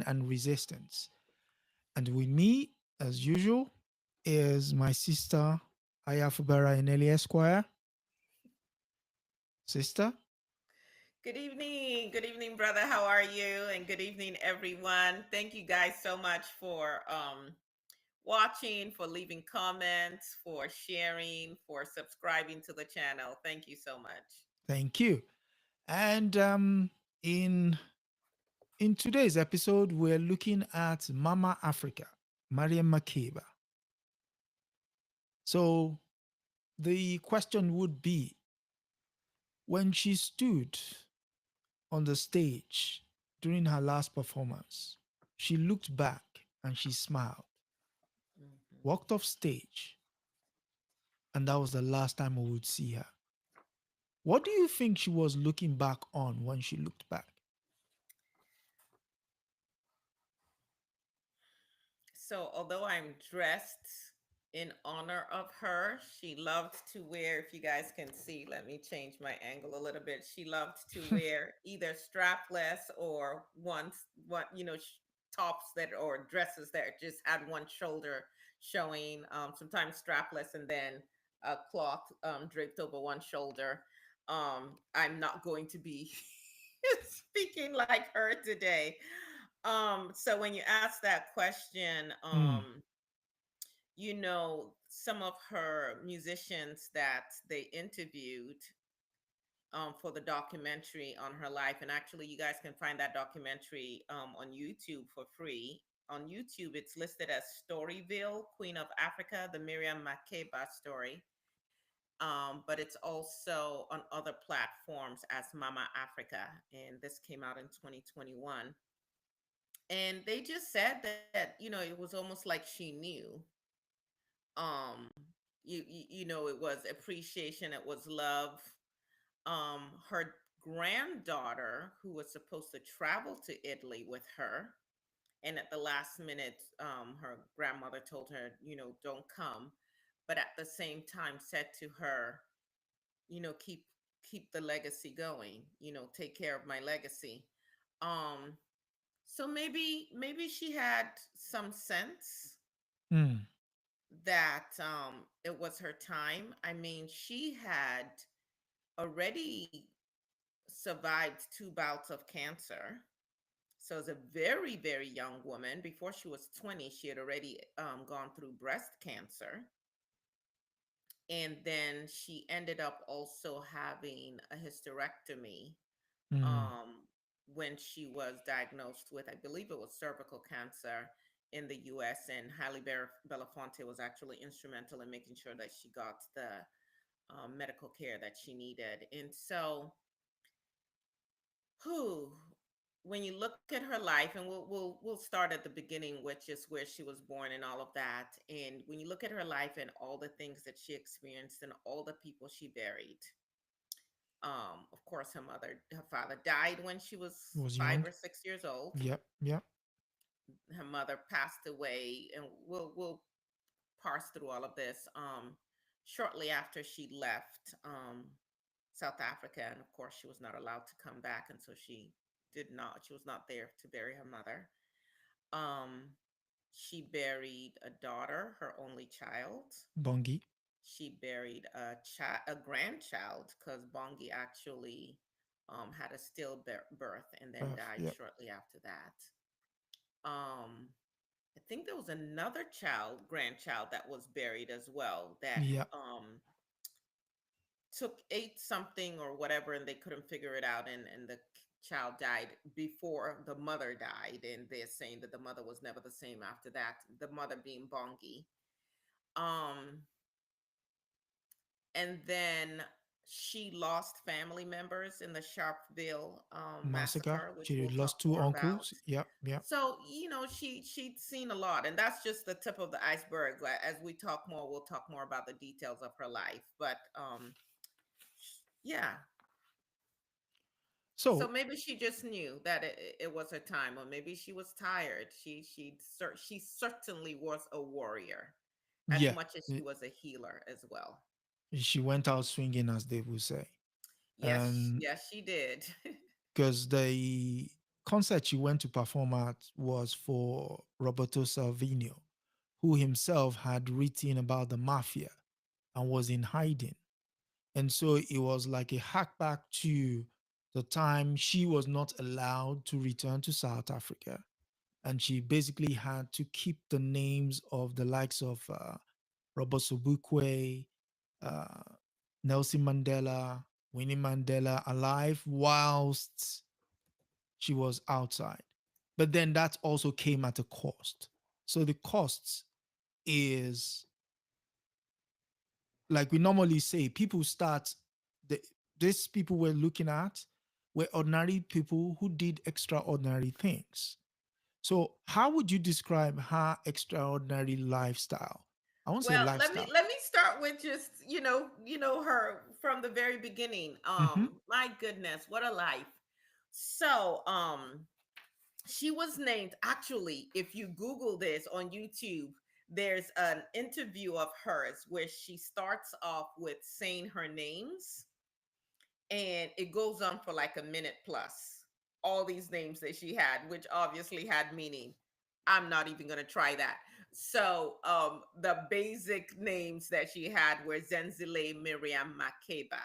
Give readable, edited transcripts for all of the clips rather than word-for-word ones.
and resistance. And with me, as usual, is my sister, Fubara Eneli Esq. Sister, Good evening, brother. How are you? And good evening, everyone. Thank you guys so much for watching, for leaving comments, for sharing, for subscribing to the channel. Thank you so much. thank you. And in in today's episode, we're looking at Mama Africa, Miriam Makeba. So the question would be, when she stood on the stage during her last performance, she looked back and she smiled, Mhm. walked off stage, and that was the last time we would see her. What do you think she was looking back on when she looked back? So, although I'm dressed in honor of her, she loved to wear, if you guys can see, let me change my angle a little bit. She loved to wear either strapless or one, tops that or dresses that just had one shoulder showing, sometimes strapless and then a cloth draped over one shoulder. I'm not going to be speaking like her today. So when you ask that question, Mm, some of her musicians that they interviewed for the documentary on her life, and actually, you guys can find that documentary on YouTube for free. On YouTube, it's listed as Storyville, Queen of Africa, the Miriam Makeba story. But it's also on other platforms as Mama Africa, and this came out in 2021. And they just said that it was almost like she knew. It was appreciation, it was love. Her granddaughter, who was supposed to travel to Italy with her, and at the last minute, her grandmother told her, don't come, but at the same time said to her, keep the legacy going, take care of my legacy. um so maybe she had some sense mm, that it was her time. I mean, she had already survived two bouts of cancer. So as a very, very young woman, before she was 20, she had already gone through breast cancer. And then she ended up also having a hysterectomy mm, um, when she was diagnosed with, I believe it was cervical cancer in the US. And Belafonte was actually instrumental in making sure that she got the medical care that she needed. And so, who, when you look at her life, and we'll start at the beginning, which is where she was born and all of that. And when you look at her life and all the things that she experienced and all the people she buried, of course, her father died when she was was 5 young. or 6 years old. Yep, yep. Her mother passed away, and we'll parse through all of this. Shortly after she left South Africa, and of course, she was not allowed to come back, and so she was not there to bury her mother. Um, she buried a daughter, her only child. Bongi. She buried a grandchild, because Bongi actually had a stillbirth and then died Yep. shortly after that. Um, I think there was another grandchild that was buried as well, that Yep. ate something or whatever, and they couldn't figure it out, and the child died before the mother died, and they're saying that the mother was never the same after that. The mother being Bongi. Um, and then she lost family members in the Sharpeville Massacre. massacre, which She we'll talk lost two more about. uncles. Yep, yep. So, she'd seen a lot, and that's just the tip of the iceberg. As we talk more, we'll talk more about the details of her life. But yeah, so So, maybe she just knew that it was her time, or maybe she was tired. She certainly was a warrior, as yeah, much as she was a healer as well. she went out swinging, as they would say. Yes, And yes, she did. because concert she went to perform at was for Roberto Salvino, who himself had written about the mafia and was in hiding. And so it was like a hack back to the time she was not allowed to return to South Africa. And she basically had to keep the names of the likes of Robert Sobukwe, uh, Nelson Mandela, Winnie Mandela alive whilst she was outside. But then that also came at a cost. So the cost is, like we normally say, people start the these people we're looking at were ordinary people who did extraordinary things. So how would you describe her extraordinary lifestyle? I won't say Well, let me lifestyle. let me start with just, her from the very beginning. Mm-hmm. My goodness, what a life. So, she was named, actually, if you Google this on YouTube, there's an interview of hers where she starts off with saying her names, and it goes on for like a minute plus. All these names that she had, which obviously had meaning. I'm not even going to try that. So, the basic names that she had were Zenzile Miriam Makeba,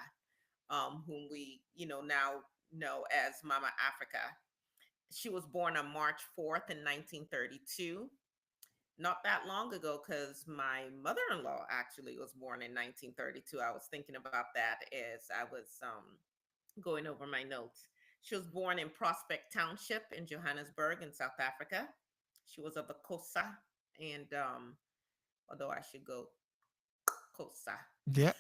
whom we, now know as Mama Africa. She was born on March 4th in 1932. Not that long ago, because my mother-in-law actually was born in 1932. I was thinking about that as I was going over my notes. She was born in Prospect Township in Johannesburg in South Africa. She was of the Kosa, and although I should go Kosa, Yeah.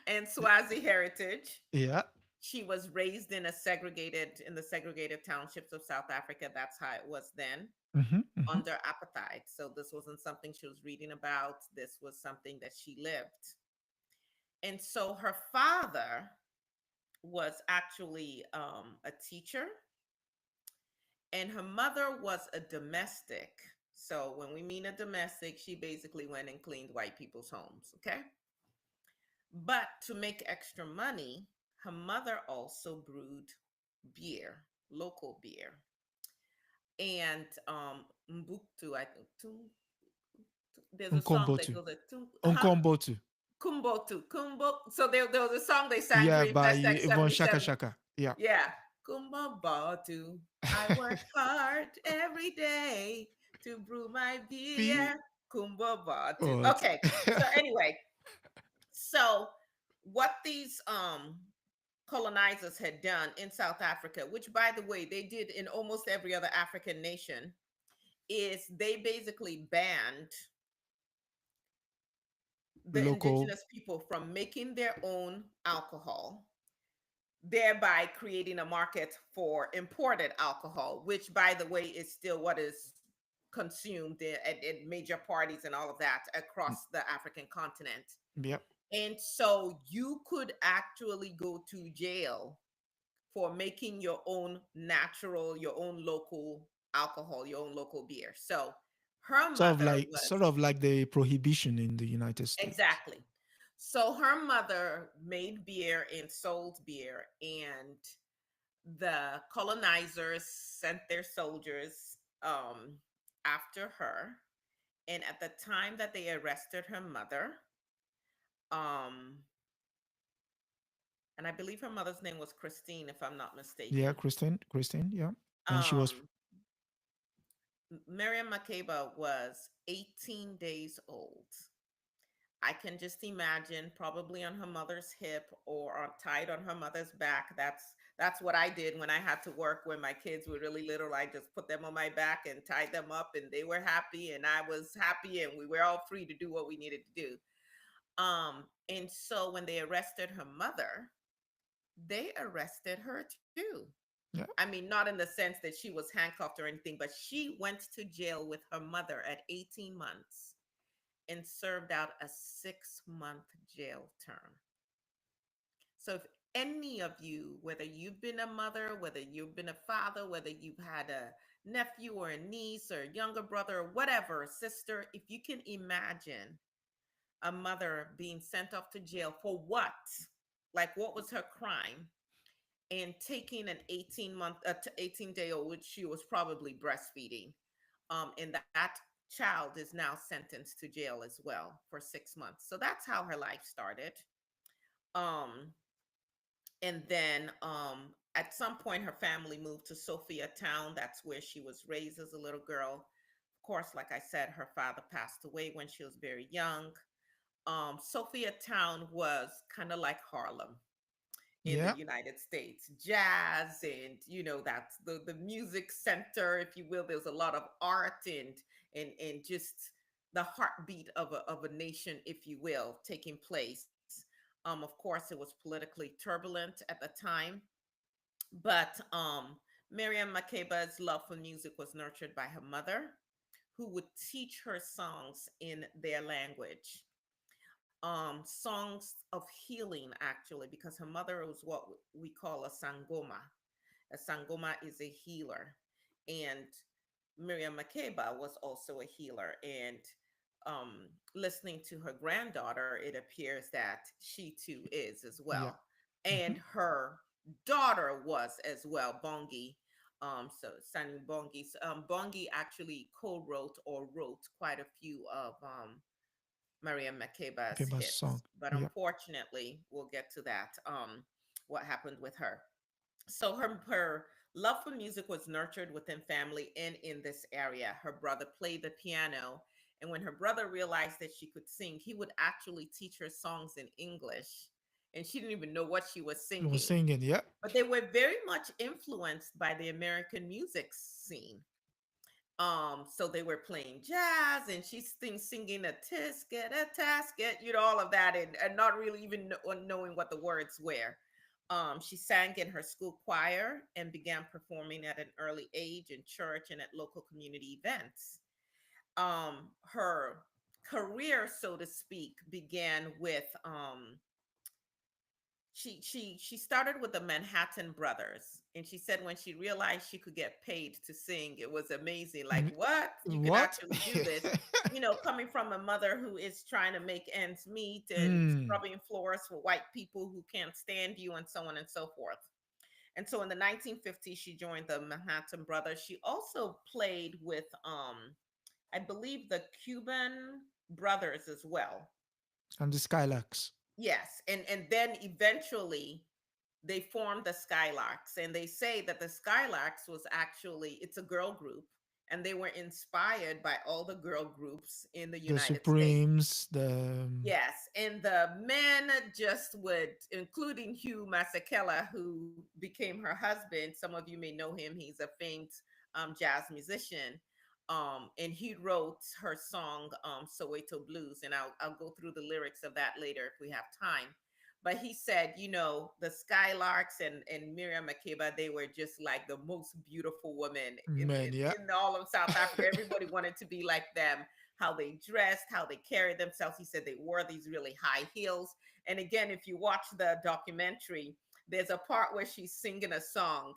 and Swazi heritage. Yeah. She was raised in the segregated townships of South Africa. That's how it was then, Mm-hmm. Mm-hmm. under apartheid. So this wasn't something she was reading about. This was something that she lived. And so her father was actually a teacher, and her mother was a domestic. So when we mean a domestic, she basically went and cleaned white people's homes. Okay. But to make extra money, her mother also brewed beer, local beer. And Mbuktu, I think, there's a song that Nkombotu. goes like, huh? Nkombotu. Kumbotu, Kumbo. So there was a song they sang Yeah, during by Festac Yvonne Shaka 77. Shaka. Yeah. Yeah. Kumbabatu. I work hard every day to brew my Be beer. Kumbabatu. oh, Okay. So anyway, so what these colonizers had done in South Africa, which by the way, they did in almost every other African nation, is they basically banned the local. indigenous people from making their own alcohol, thereby creating a market for imported alcohol, which, by the way, is still what is consumed at major parties and all of that across the African continent. Yep. And so you could actually go to jail for making your own natural, your own local alcohol, your own local beer. So her mother was Sort of like the prohibition in the United States. exactly. So her mother made beer and sold beer, and the colonizers sent their soldiers after her. And at the time that they arrested her mother, um, and I believe her mother's name was Christine, if I'm not Yeah, mistaken. Christine, yeah. And she was Um, Miriam Makeba was 18 days old. I can just imagine, probably on her mother's hip or tied on her mother's back. That's what I did when I had to work when my kids were really little. I just put them on my back and tied them up, and they were happy, and I was happy, and we were all free to do what we needed to do. And so when they arrested her mother, they arrested her too. yeah. I mean, not in the sense that she was handcuffed or anything, but she went to jail with her mother at 18 months and served out a 6-month jail term. So if any of you, whether you've been a mother, whether you've been a father, whether you've had a nephew or a niece or a younger brother or whatever, a sister, if you can imagine a mother being sent off to jail for what? Like, what was her crime? and taking an 18-day old, which she was probably breastfeeding. And that child is now sentenced to jail as well for 6 months. So that's how her life started. Um, and then at some point, her family moved to Sophia town. That's where she was raised as a little girl. Of course, like I said, her father passed away when she was very young. Sophia town was kind of like Harlem in the Yeah. United States. Jazz, and that's the music center, if you will. There's a lot of art and just the heartbeat of a nation, if you will, taking place. Of course, it was politically turbulent at the time, but Miriam Makeba's love for music was nurtured by her mother, who would teach her songs in their language. Songs of healing, actually, because her mother was what we call a sangoma. A sangoma is a healer, and Miriam Makeba was also a healer. And listening to her granddaughter, it appears that she too is as Yeah. well, Hmm. and her daughter was as well, Bongi. So Sanu Bongi. Bongi actually co-wrote or wrote quite a few of Maria Okay, Makeba's my song. hits, but Yeah. unfortunately, we'll get to that. What happened with her? So her love for music was nurtured within family and in this area. Her brother played the piano, and when her brother realized that she could sing, he would actually teach her songs in English, and she didn't even know what she was I was singing. singing. Yeah. But they were very much influenced by the American music scene. So they were playing jazz, and she's singing a tisket, a tasket, all of that, and not really even knowing what the words were. She sang in her school choir and began performing at an early age in church and at local community events. Her career, so to speak, began with she started with the Manhattan Brothers, and she said when she realized she could get paid to sing, it was amazing. Like, Mm, what? You can what? actually do this. Coming from a mother who is trying to make ends meet and Mm. scrubbing floors for white people who can't stand you, and so on and so forth. And so in the 1950s, she joined the Manhattan Brothers. She also played with I believe the Cuban Brothers as well. And the Skylarks. Yes, and then eventually they formed the Skylarks, and they say that the Skylarks was actually, it's a girl group, and they were inspired by all the girl groups in the The United States. Supremes. The Yes, and the men just would, including Hugh Masekela, who became her husband. Some of you may know him. He's a famed jazz musician. And he wrote her song Soweto Blues, and I'll go through the lyrics of that later if we have time. But he said, the Skylarks and Miriam Makeba, they were just like the most beautiful women men. Yeah. in all of South Africa. Everybody wanted to be like them, how they dressed, how they carried themselves. He said they wore these really high heels. And again, if you watch the documentary, there's a part where she's singing a song,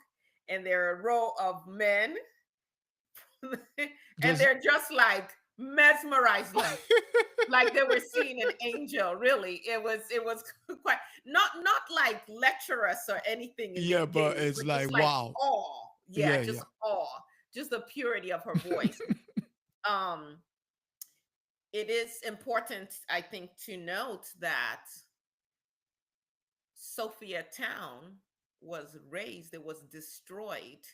and there are a row of men, and Just they're just like mesmerized, like they were seeing an angel. Really, it was quite not like lecherous or anything in their yeah, but gaze, it's but like just like wow. awe. Yeah, Yeah, just yeah. awe, just the purity of her voice. um it is important, I think, to note that Sophia town was razed, it was destroyed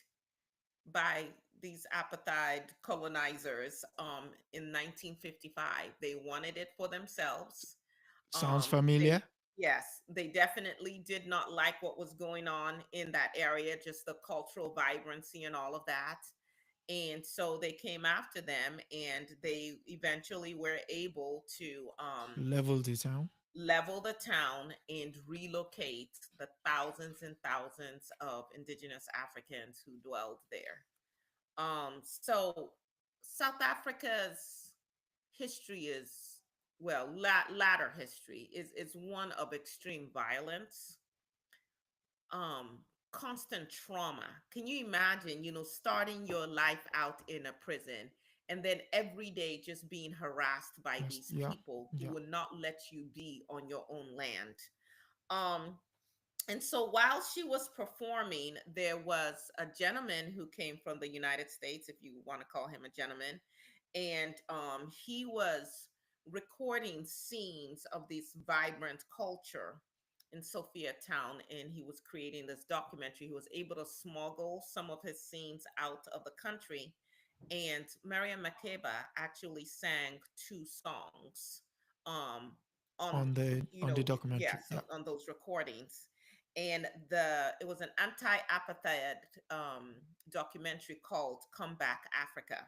by these apartheid colonizers in 1955. They wanted it for themselves. Sounds They familiar. Yes, they definitely did not like what was going on in that area, just the cultural vibrancy and all of that. And so they came after them, and they eventually were able to Level the town. level the town and relocate the thousands and thousands of indigenous Africans who dwelled there. So South Africa's history is, well, latter history is one of extreme violence, um, constant trauma. Can you imagine, starting your life out in a prison, and then every day just being harassed by Yes. these Yeah. people who Yeah. will not let you be on your own land? Um, And so while she was performing, there was a gentleman who came from the United States, if you want to call him a gentleman, and he was recording scenes of this vibrant culture in Sophia town, and he was creating this documentary. He was able to smuggle some of his scenes out of the country, and Miriam Makeba actually sang two songs um, on on the documentary. yes Yeah. on those recordings, and the it was an anti-apartheid documentary called "Come Back Africa,"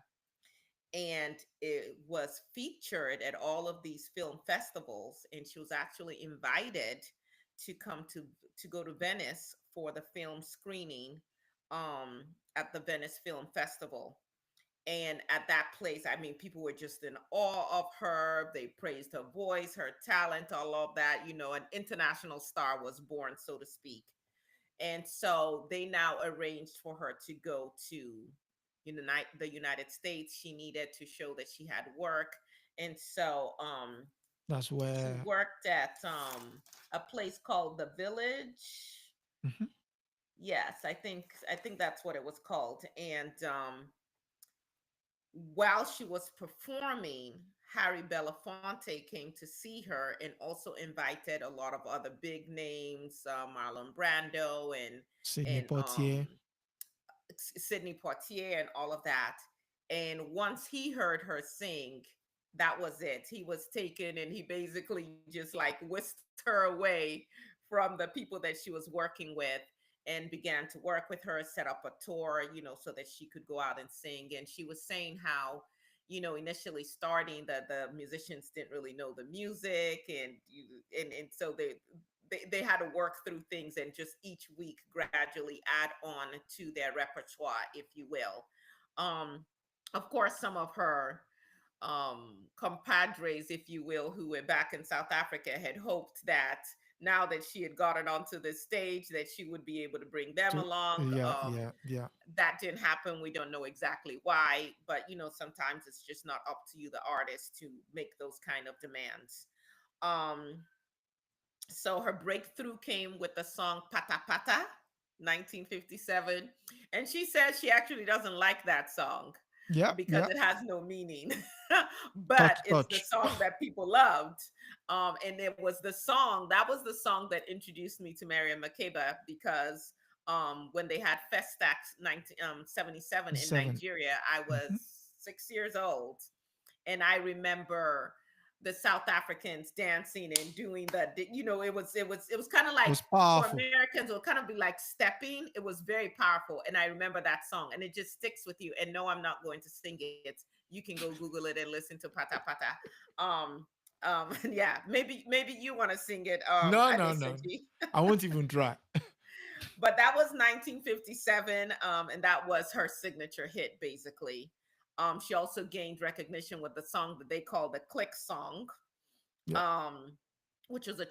and it was featured at all of these film festivals, and she was actually invited to come to go to Venice for the film screening um at the Venice Film Festival. And at that place, I mean, people were just in awe of her. They praised her voice, her talent, all of that. An international star was born, so to speak. And so they now arranged for her to go to the United States. She needed to show that she had work. And so That's she where. worked at a place called The Village. Mhm. Yes, I think that's what it was called. And while she was performing, Harry Belafonte came to see her and also invited a lot of other big names, Marlon Brando Sydney and Poitier. Sidney Poitier and all of that. And once he heard her sing, that was it. He was taken, and he basically just like whisked her away from the people that she was working with, and began to work with her, set up a tour, so that she could go out and sing. And she was saying how, initially starting, the musicians didn't really know the music, and so they had to work through things and just each week gradually add on to their repertoire, if you will. Um, of course, some of her compadres, if you will, who were back in South Africa, had hoped that now that she had gotten onto the stage, that she would be able to bring them along. Yeah, yeah, yeah. That didn't happen. We don't know exactly why, but sometimes it's just not up to you, the artist, to make those kind of demands. Um, so her breakthrough came with the song Pata Pata, 1957. And she says she actually doesn't like that song Yeah, because yeah. it has no meaning. But Touch, it's the touch. song that people loved. And it was the song, that was the song that introduced me to Miriam Makeba, because when they had Festax 1977 in 7. Nigeria, I was Mhm. 6 years old, and I remember the South Africans dancing and doing it was kind of It like, was for powerful. Americans, it would kind of be like stepping. It was very powerful, and I remember that song, and it just sticks with you. And no, I'm not going to sing it. You can go Google it and listen to Pata Pata. Yeah, maybe you want to sing it, No, no, no, no. Adesoji. I won't even try. But that was 1957, and that was her signature hit, basically. She also gained recognition with the song that they call the Click Song, Yeah. um, which was a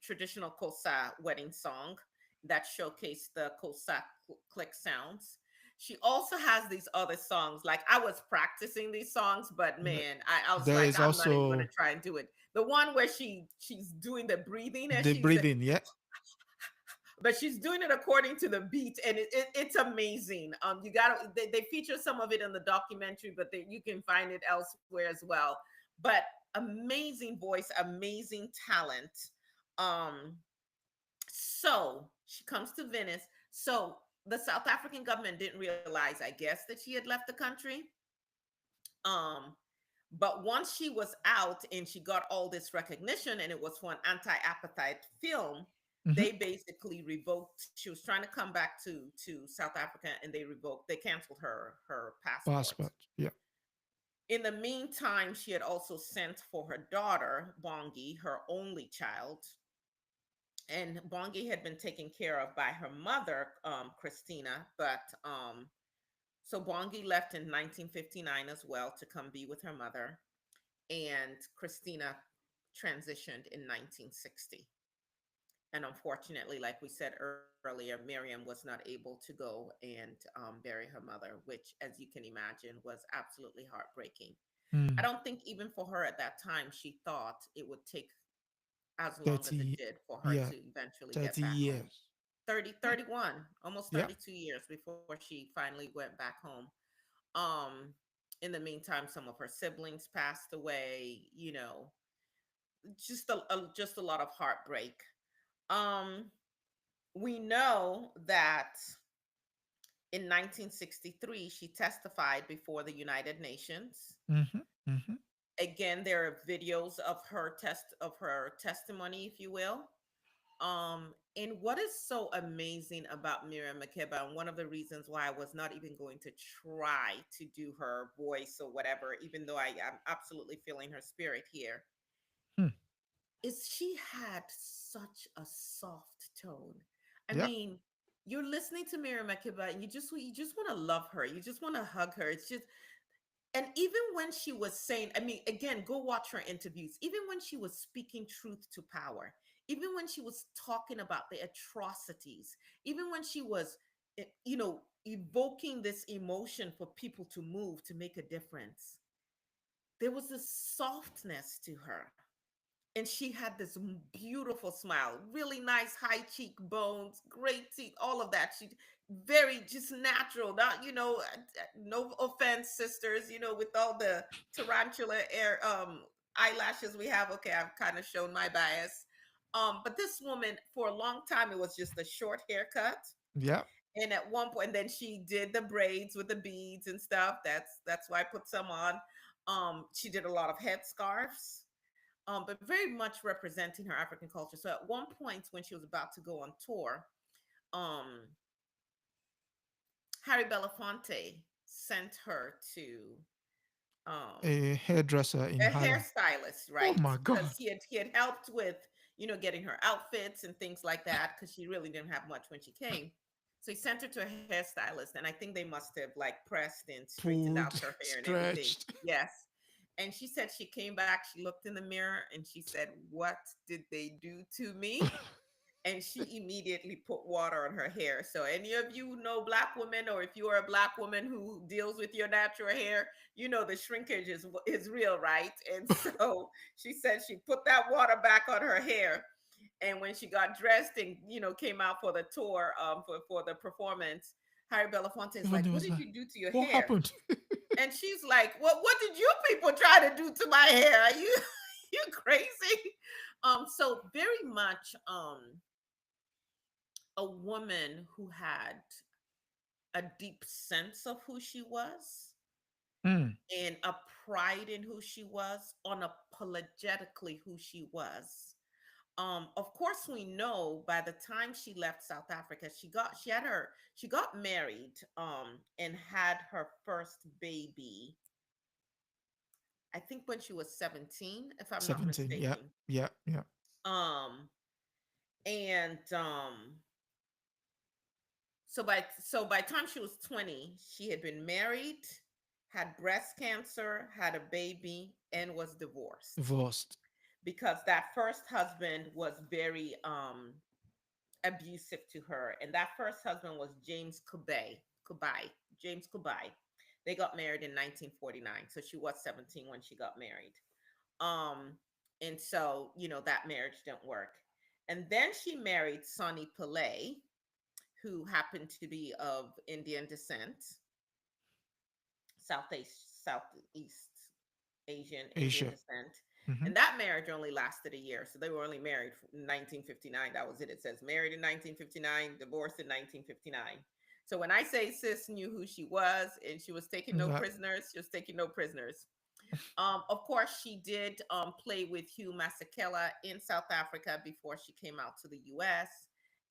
traditional Kosa wedding song that showcased the Kosa click sounds. She also has these other songs. Like, I was practicing these songs, but The- man, I was There like, is I'm not even gonna also try and do it. The one where she's doing the breathing as the she's, breathing. Yeah. but she's doing it according to the beat, and it's amazing. You got they feature some of it in the documentary, but you can find it elsewhere as well. But amazing voice, amazing talent. um so she comes to Venice. So the South African government didn't realize, I guess, that she had left the country. um but once she was out and she got all this recognition, and it was for an anti-apartheid film, Hmm. they basically revoked. She was trying to come back to South Africa, and they canceled her passport. Passport. Yeah. In the meantime, she had also sent for her daughter, Bongi, her only child. And Bongi had been taken care of by her mother, Christina. But so Bongi left in 1959 as well to come be with her mother. And Christina transitioned in 1960. And unfortunately, like we said earlier, Miriam was not able to go and bury her mother, which, as you can imagine, was absolutely heartbreaking. I Mm. don't think even for her at that time, she thought it would take as long as it 30, did for her yeah, to eventually get 30 back home. years. 30, Hmm. 31, almost Yeah. 32 years before she finally went back home. Um, in the meantime, some of her siblings passed away, just a lot of heartbreak. Um, we know that in 1963 she testified before the United Nations. Hmm. Hmm. Again, there are videos of her testimony, if you will. And what is so amazing about Miriam Makeba, and one of the reasons why I was not even going to try to do her voice or whatever, even though I am absolutely feeling her spirit here, Hmm. is she had such a soft tone. I Yeah. mean, you're listening to Miriam Makeba and you just want to love her. You just want to hug her. It's just, and even when she was saying, I mean, again, go watch her interviews, even when she was speaking truth to power, even when she was talking about the atrocities, even when she was evoking this emotion for people to move, to make a difference, there was this softness to her. And she had this beautiful smile, really nice high cheekbones, great teeth, all of that. She very just natural, not no offense, sisters, with all the tarantula eyelashes we have. Okay, I've kind of shown my bias. But this woman, for a long time, it was just a short haircut. Yeah. And at one point, and then she did the braids with the beads and stuff. That's why I put some on. She did a lot of headscarves, but very much representing her African culture. So at one point, when she was about to go on tour, um, Harry Belafonte sent her to A hairdresser in a Harlem. hairstylist, Oh right? my God. Because he had helped with getting her outfits and things like that, because she really didn't have much when she came. So he sent her to a hairstylist, and I think they must have like pressed and straightened out Pulled, her hair and everything. stretched. Yes. And she said she came back, she looked in the mirror, and she said, "What did they do to me?" And she immediately put water on her hair. So any of you who know black women, or if you are a black woman who deals with your natural hair, the shrinkage is real, right? And so she said she put that water back on her hair. And when she got dressed and came out for the tour, for the performance, Harry Belafonte is like, Everyone "What was did like, you do to your what hair?" happened? And she's like, what did you people try to do to my hair? Are you you crazy? So very much a woman who had a deep sense of who she was, Mm. and a pride in who she was, unapologetically who she was. Of course, we know by the time she left South Africa, she got married, and had her first baby, I think when she was 17, if I'm not 17. Yeah. mistaken. Yeah. Yeah. Um, and so by the time she was 20, she had been married, had breast cancer, had a baby, and was divorced, Divorced. because that first husband was very abusive to her. And that first husband was James Kubai, James Kubai. They got married in 1949. So she was 17 when she got married. Um, and so, that marriage didn't work. And then she married Sonny Pillay, who happened to be of Indian descent, Southeast Asian Indian Asia. descent. Hmm. And that marriage only lasted a year. So they were only married in 1959. That was it. It says married in 1959, divorced in 1959. So when I say sis knew who she was and she was taking no Yeah. prisoners, she was taking no prisoners. Of course, she did play with Hugh Masekela in South Africa before she came out to the US.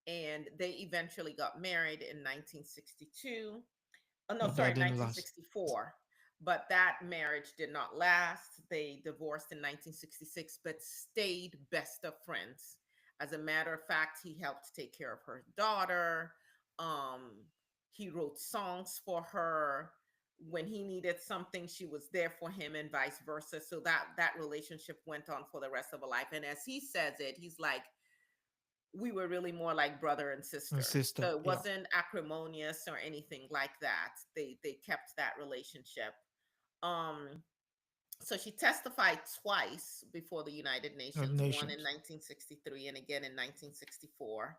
And they eventually got married in 1962. Oh, no, But sorry, that didn't last. 1964. But that marriage did not last. They divorced in 1966, but stayed best of friends. As a matter of fact, he helped take care of her daughter. Um, he wrote songs for her. When he needed something, she was there for him, and vice versa. So that relationship went on for the rest of her life. And as he says it, he's like, we were really more like brother and My sister. sister. So it Yeah. wasn't acrimonious or anything like that. They kept that relationship. Um, So she testified twice before the United Of Nations, one in nations. 1963 and again in 1964.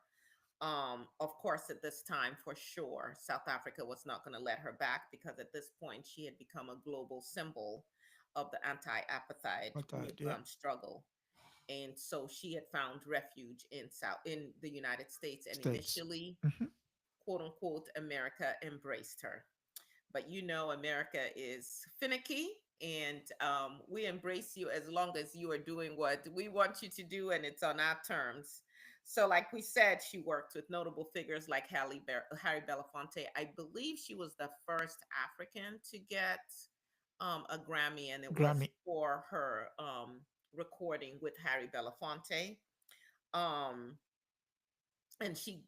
Of course, at this time, for sure, South Africa was not going to let her back because at this point she had become a global symbol of the anti-apartheid Apartheid, yeah. struggle, and so she had found refuge in the United States, and States. initially, Hmm. quote unquote, America embraced her. But you know, America is finicky, and we embrace you as long as you are doing what we want you to do and it's on our terms. So, like we said, she worked with notable figures like Harry Belafonte. I believe she was the first African to get a Grammy, and it was Grammy. for her recording with Harry Belafonte. Um, and she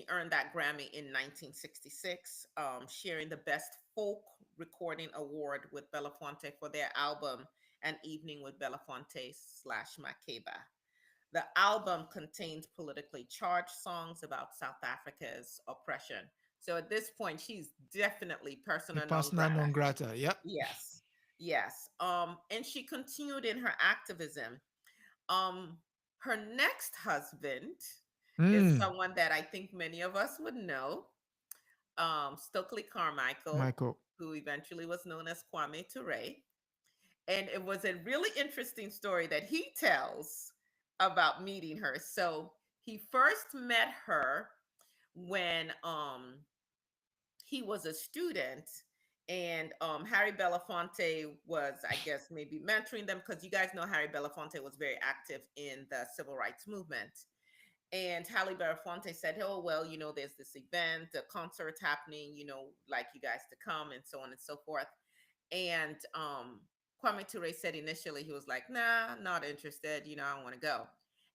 earned that Grammy in 1966, sharing the Best Folk Recording Award with Belafonte for their album An Evening with Belafonte slash Makeba. The album contained politically charged songs about South Africa's oppression. So at this point, she's definitely A persona non persona grata. non grata. Yep. Yes, yes. And she continued in her activism. Um, Her next husband is Mm. someone that I think many of us would know, Stokely Carmichael, Michael. who eventually was known as Kwame Ture. And it was a really interesting story that he tells about meeting her. So he first met her when he was a student, and Harry Belafonte was, I guess, maybe mentoring them, because you guys know Harry Belafonte was very active in the civil rights movement. And Harry Belafonte said, oh, well, there's this event, a concert happening, like you guys to come, and so on and so forth. And Kwame Ture said initially he was like, nah, not interested, I don't want to go.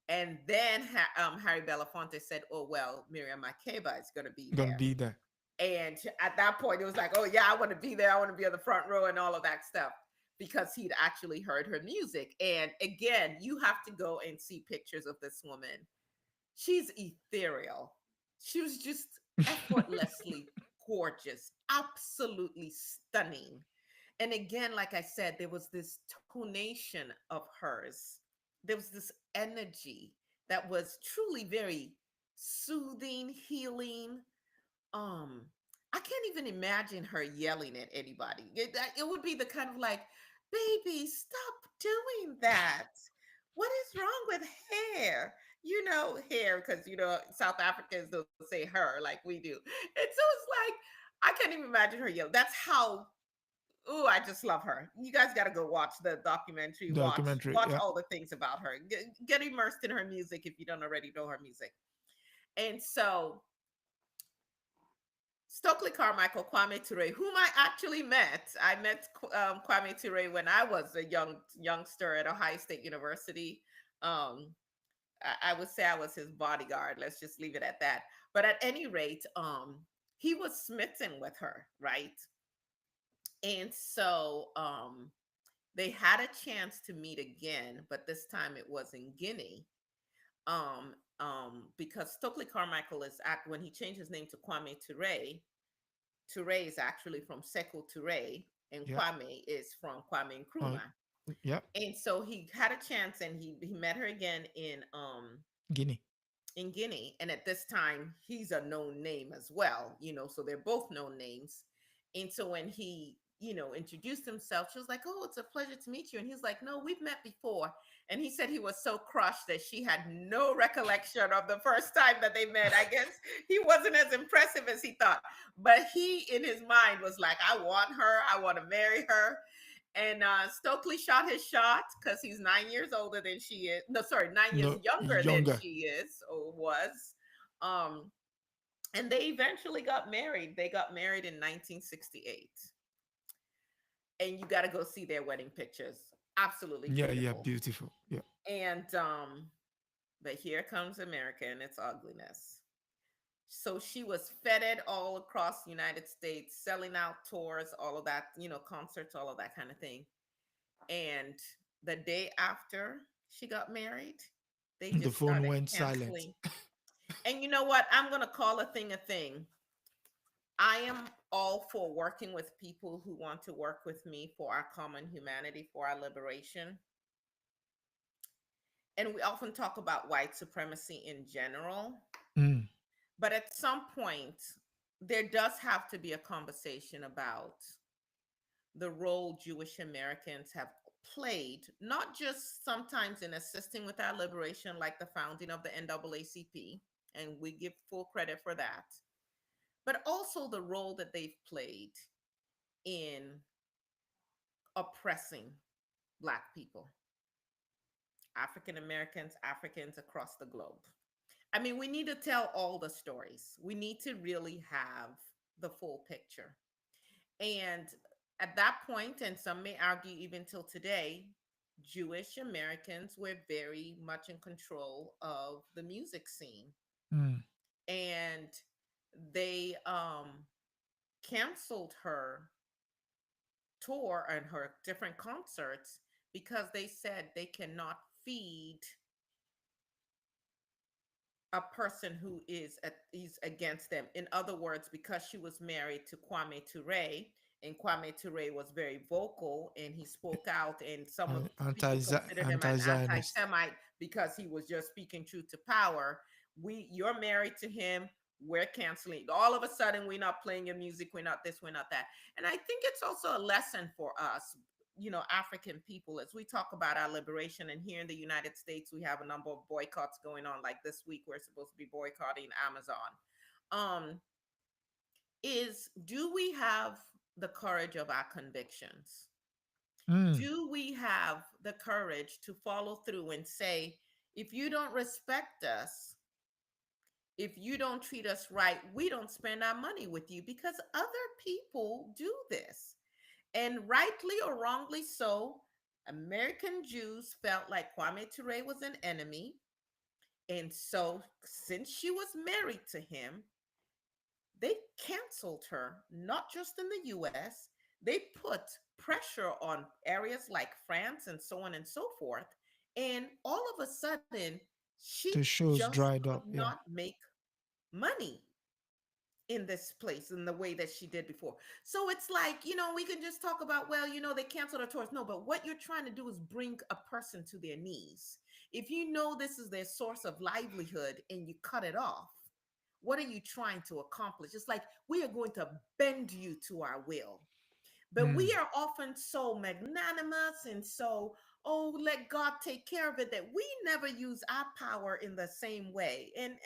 And then Harry Belafonte said, oh, well, Miriam Makeba is going to be Gonna there. be there. And at that point, it was like, oh, yeah, I want to be there. I want to be on the front row and all of that stuff, because he'd actually heard her music. And again, you have to go and see pictures of this woman. She's ethereal. She was just effortlessly gorgeous, absolutely stunning. And again, like I said, there was this tonation of hers. There was this energy that was truly very soothing, healing. um I can't even imagine her yelling at anybody. It would be the kind of like, baby, stop doing that. What is wrong with hair? Hair, because South Africans don't say her like we do. And so it's like, I can't even imagine her yelling. That's how. Oh, I just love her. You guys got to go watch the documentary. Watch Documentary. watch Yeah. all the things about her. Get immersed in her music if you don't already know her music. And so Stokely Carmichael, Kwame Ture, whom I actually met. I met Kwame Ture when I was a youngster at Ohio State University. Um, I would say I was his bodyguard. Let's just leave it at that. But at any rate, he was smitten with her, right? And so they had a chance to meet again, but this time it was in Guinea. Because Stokely Carmichael when he changed his name to Kwame Ture, Ture is actually from Sekou Ture, and Yeah. Kwame is from Kwame Uh, Nkrumah. yeah. And so he had a chance, and he met her again Guinea. in Guinea. And at this time, he's a known name as well, so they're both known names. And so when he, introduced himself, she was like, oh, it's a pleasure to meet you. And he's like, no, we've met before. And he said he was so crushed that she had no recollection of the first time that they met. I guess he wasn't as impressive as he thought. But he, in his mind, was like, I want her. I want to marry her. And Stokely shot his shot because he's 9 years older than she is. No, sorry, 9 years No, younger than younger. she is or was. Um, and they eventually got married. They got married in 1968. And you got to go see their wedding pictures. Absolutely Yeah, yeah, beautiful. beautiful. Yeah. And but here comes America and its ugliness. So she was feted all across the United States, selling out tours, all of that, concerts, all of that kind of thing. And the day after she got married, they The just phone started went silent. canceling. And you know what? I'm going to call a thing a thing. I am all for working with people who want to work with me for our common humanity, for our liberation. And we often talk about white supremacy in general, Mm. but at some point, there does have to be a conversation about the role Jewish Americans have played, not just sometimes in assisting with our liberation, like the founding of the NAACP, and we give full credit for that, but also the role that they've played in oppressing Black people, African Americans, Africans across the globe. I mean, we need to tell all the stories. We need to really have the full picture. And at that point, and some may argue even till today, Jewish Americans were very much in control of the music scene. Mm. And they canceled her tour and her different concerts because they said they cannot feed a person who is against them. In other words, because she was married to Kwame Ture, and Kwame Ture was very vocal and he spoke out, and some of people considered him an Anti-Zionist. anti-Semite because he was just speaking truth to power. You're married to him. We're canceling. All of a sudden, we're not playing your music. We're not this. We're not that. And I think it's also a lesson for us, African people, as we talk about our liberation. And here in the United States, we have a number of boycotts going on. Like this week, we're supposed to be boycotting Amazon. Is do we have the courage of our convictions? Mm. Do we have the courage to follow through and say, if you don't respect us, if you don't treat us right, we don't spend our money with you, because other people do this. And rightly or wrongly so, American Jews felt like Kwame Ture was an enemy. And so, since she was married to him, they canceled her, not just in the US, they put pressure on areas like France and so on and so forth. And all of a sudden, she The shows just dried could up. Yeah. not make money in this place in the way that she did before. So it's like, we can just talk about, well, they canceled her tours. No, but what you're trying to do is bring a person to their knees. If you know this is their source of livelihood and you cut it off, what are you trying to accomplish? It's like, we are going to bend you to our will. But Mm. we are often so magnanimous and so, oh, let God take care of it, that we never use our power in the same way. And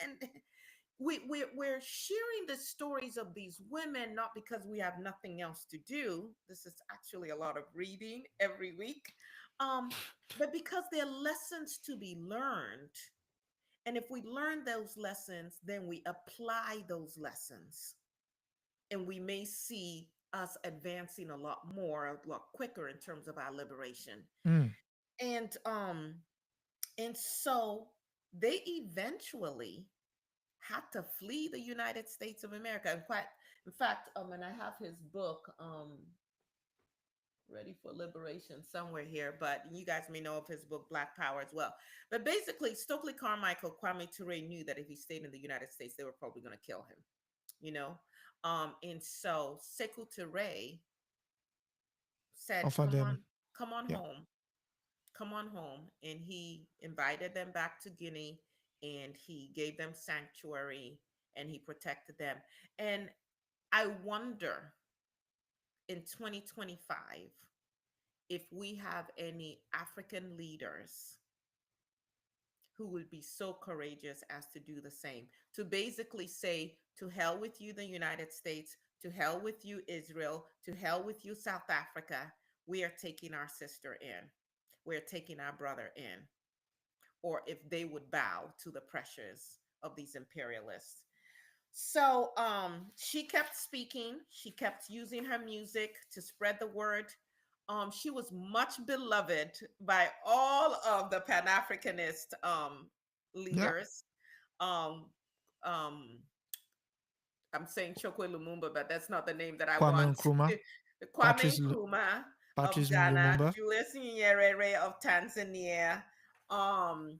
we're sharing the stories of these women not because we have nothing else to do. This is actually a lot of reading every week, um, but because they're lessons to be learned. And if we learn those lessons, then we apply those lessons, and we may see us advancing a lot more, a lot quicker in terms of our liberation. Mm. And so they eventually had to flee the United States of America. In fact, and I have his book, Ready for Liberation, somewhere here, but you guys may know of his book, Black Power, as well. But basically, Stokely Carmichael, Kwame Ture knew that if he stayed in the United States, they were probably going to kill him, you know? And so Sekou Touré said, Offer them. come on Yeah. home, come on home. And he invited them back to Guinea, and he gave them sanctuary, and he protected them. And I wonder in 2025 if we have any African leaders who would be so courageous as to do the same, to basically say, to hell with you, the United States, to hell with you, Israel, to hell with you, South Africa. We are taking our sister in, we're taking our brother in. Or if they would bow to the pressures of these imperialists. So she kept speaking. She kept using her music to spread the word. She was much beloved by all of the Pan Africanist Yeah. leaders. Um, um, I'm saying Chokwe Lumumba, but that's not the name that I Kwame want. Nkrumah. Kwame Nkrumah of Patrice Ghana, Lumumba. Julius Nyerere of Tanzania, um,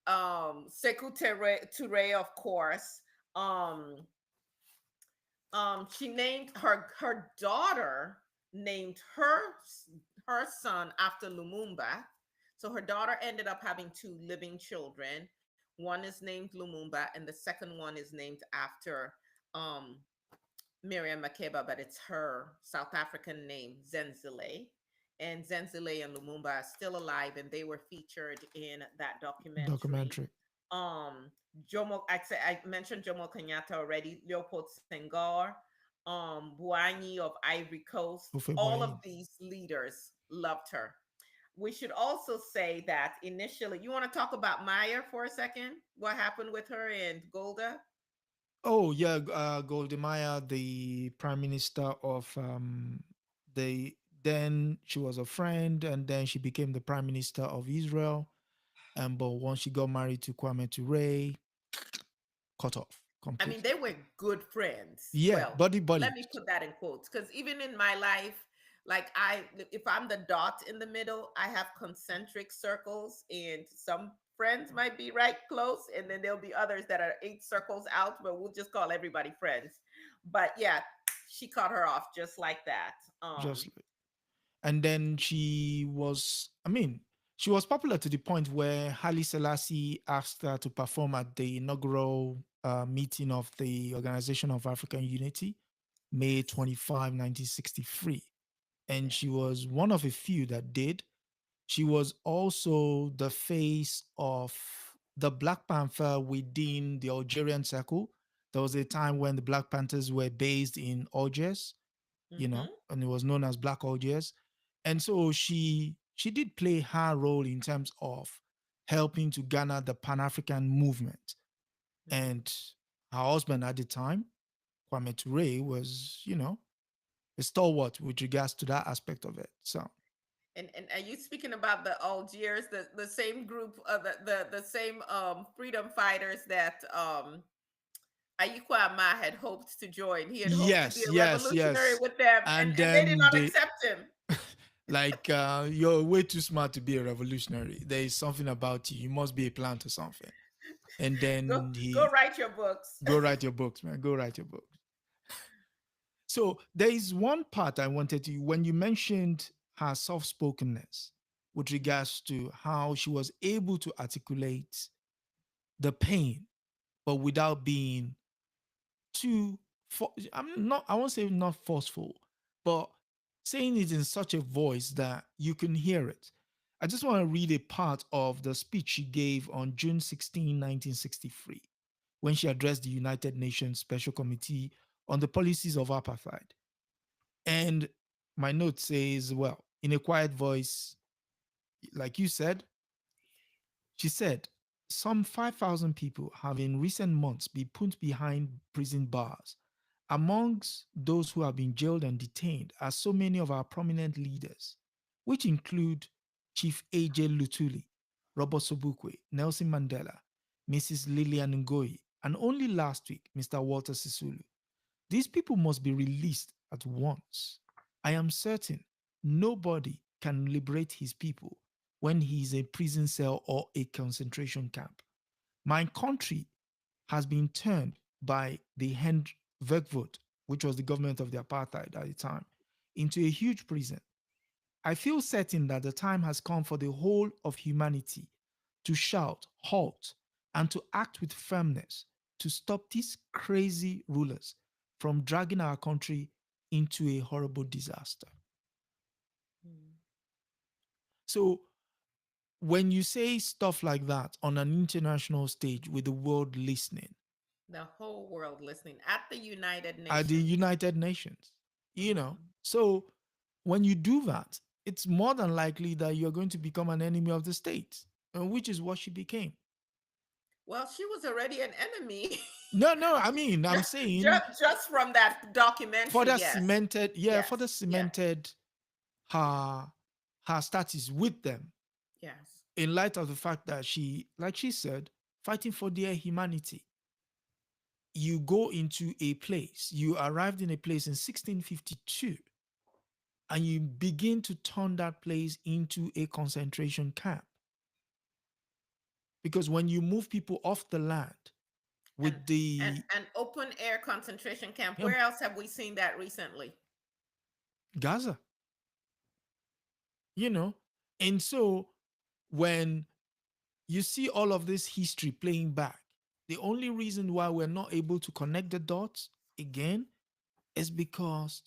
Sekou Touré, of course, um, She named her daughter named her son after Lumumba. So her daughter ended up having two living children. One is named Lumumba, and the second one is named after um, Miriam Makeba, but it's her South African name, Zenzile. And Zenzile and Lumumba are still alive, and they were featured in that documentary. Documentary. I mentioned Jomo Kenyatta already, Leopold Senghor, Buanyi of Ivory Coast. All of Ofebuayin. these leaders loved her. We should also say that initially, you want to talk about Maya for a second? What happened with her and Golda? Oh yeah, Golda Meir, the prime minister of the then she was a friend, and then she became the prime minister of Israel. And but once she got married to Kwame Ture, cut off I mean, completely. they were good friends. Yeah, Well, buddy let me buddies. put that in quotes because even in my life, like if I'm the dot in the middle, I have concentric circles, and some friends might be right close, and then there'll be others that are eight circles out, but we'll just call everybody friends. But yeah, she cut her off just like that. Just like, and then she was popular to the point where Haile Selassie asked her to perform at the inaugural meeting of the Organization of African Unity, May Yes, 25, 1963. And yes. she was one of a few that did. She was also the face of the Black Panther within the Algerian circle. There was a time when the Black Panthers were based in Algiers, Mm-hmm. and it was known as Black Algiers. And so she did play her role in terms of helping to garner the Pan African movement. Mm-hmm. And her husband at the time, Kwame Ture, was a stalwart with regards to that aspect of it. So And are you speaking about the Algiers, the same group, the same freedom fighters that Ayikwa Ama had hoped to join? He had hoped to be yes, a yes, revolutionary yes. with them, and And they did then not they accept him. like you're way too smart to be a revolutionary. There is something about you. You must be a plant or something. And Go then go he write your books. go write your books, man. Go write your books. So there is one part I wanted to when you mentioned her soft-spokenness with regards to how she was able to articulate the pain, but without being too I'm not I won't say not forceful, but saying it in such a voice that you can hear it. I just want to read a part of the speech she gave on June 16, 1963, when she addressed the United Nations Special Committee on the Policies of Apartheid. And my note says, well, in a quiet voice, like you said, she said, some 5,000 people have in recent months been put behind prison bars. Amongst those who have been jailed and detained are so many of our prominent leaders, which include Chief A.J. Lutuli, Robert Sobukwe, Nelson Mandela, Mrs. Lillian Ngoyi, and only last week, Mr. Walter Sisulu. These people must be released at once. I am certain nobody can liberate his people when he is a prison cell or a concentration camp. My country has been turned by the Hand Verkvoet, which was the government of the apartheid at the time, into a huge prison. I feel certain that the time has come for the whole of humanity to shout, halt, and to act with firmness to stop these crazy rulers from dragging our country into a horrible disaster. Mm. So, when you say stuff like that on an international stage with the world listening, The whole world listening at the United at the Nations. United Nations, Mhm. so when you do that, it's more than likely that you're going to become an enemy of the state, which is what she became. Well, she was already an enemy. No, no, I mean, I'm just, saying just from that documentary. further Yes, cemented, yeah, yes, further yes, cemented yeah, her her status with them yes. in light of the fact that she, like she said, fighting for their humanity. You go into a place, you arrived in a place in 1652, and you begin to turn that place into a concentration camp. Because when you move people off the land, and with the and open air concentration camp. um, Where else have we seen that recently? Gaza, you know. And so when you see all of this history playing back, the only reason why we're not able to connect the dots again is because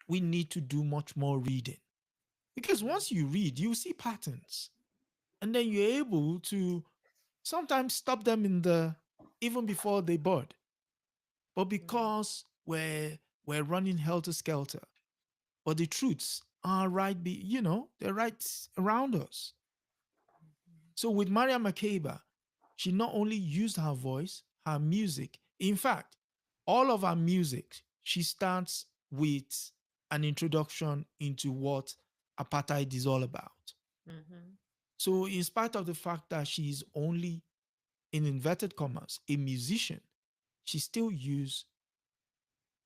we need to do much more reading. Because once you read, you see patterns, and then you're able to sometimes stop them in the even before they bud. But because we're running helter skelter, but the truths are right, they're right around us. So with Miriam Makeba, she not only used her voice, her music. In fact, all of her music, she starts with an introduction into what apartheid is all about. Mm-hmm. So, in spite of the fact that she is only, in inverted commas, a musician, she still used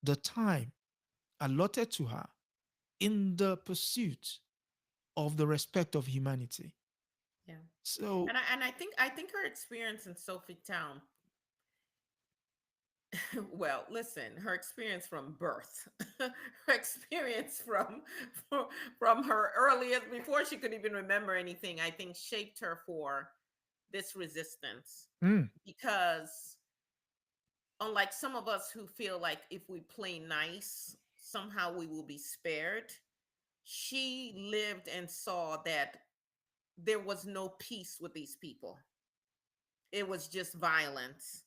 the time allotted to her in the pursuit of the respect of humanity. Yeah. So, And I think her experience in Sophie Town, well, listen, her experience from birth, her experience from her earliest, before she could even remember anything, I think shaped her for this resistance. mm, Because unlike some of us who feel like if we play nice, somehow we will be spared, she lived and saw that there was no peace with these people. It was just violence.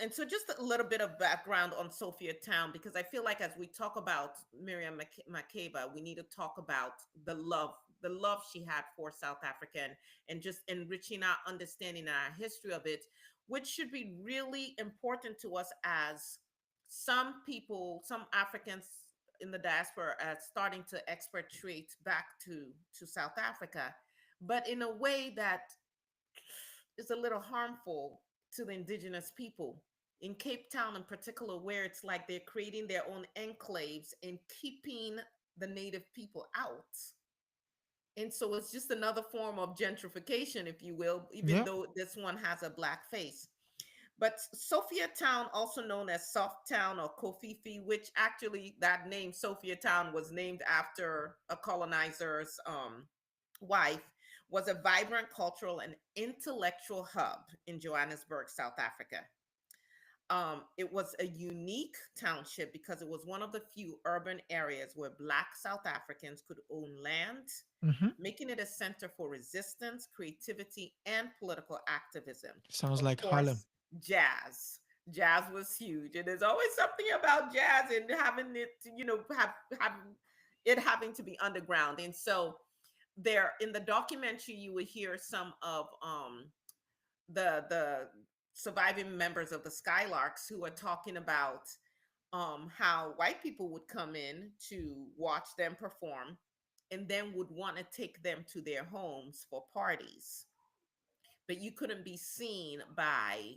And so just a little bit of background on Sophia Town, because I feel like as we talk about Miriam Makeba, we need to talk about the love she had for South Africa, and just enriching our understanding and our history of it, which should be really important to us as some people, some Africans in the diaspora are starting to expatriate back to South Africa, but in a way that is a little harmful to the indigenous people. In Cape Town, in particular, where it's like they're creating their own enclaves and keeping the native people out. And so it's just another form of gentrification, if you will, even yeah, though this one has a black face. But Sophia Town, also known as Soft Town or Kofifi, which actually that name Sophia Town was named after a colonizer's wife, was a vibrant cultural and intellectual hub in Johannesburg, South Africa. It was a unique township because it was one of the few urban areas where Black South Africans could own land, mhm. making it a center for resistance, creativity, and political activism. Sounds Of like Harlem. course, jazz. Jazz was huge, and there's always something about jazz and having it, have it having to be underground. And so, there in the documentary, you would hear some of the surviving members of the Skylarks who are talking about how white people would come in to watch them perform and then would want to take them to their homes for parties, but you couldn't be seen by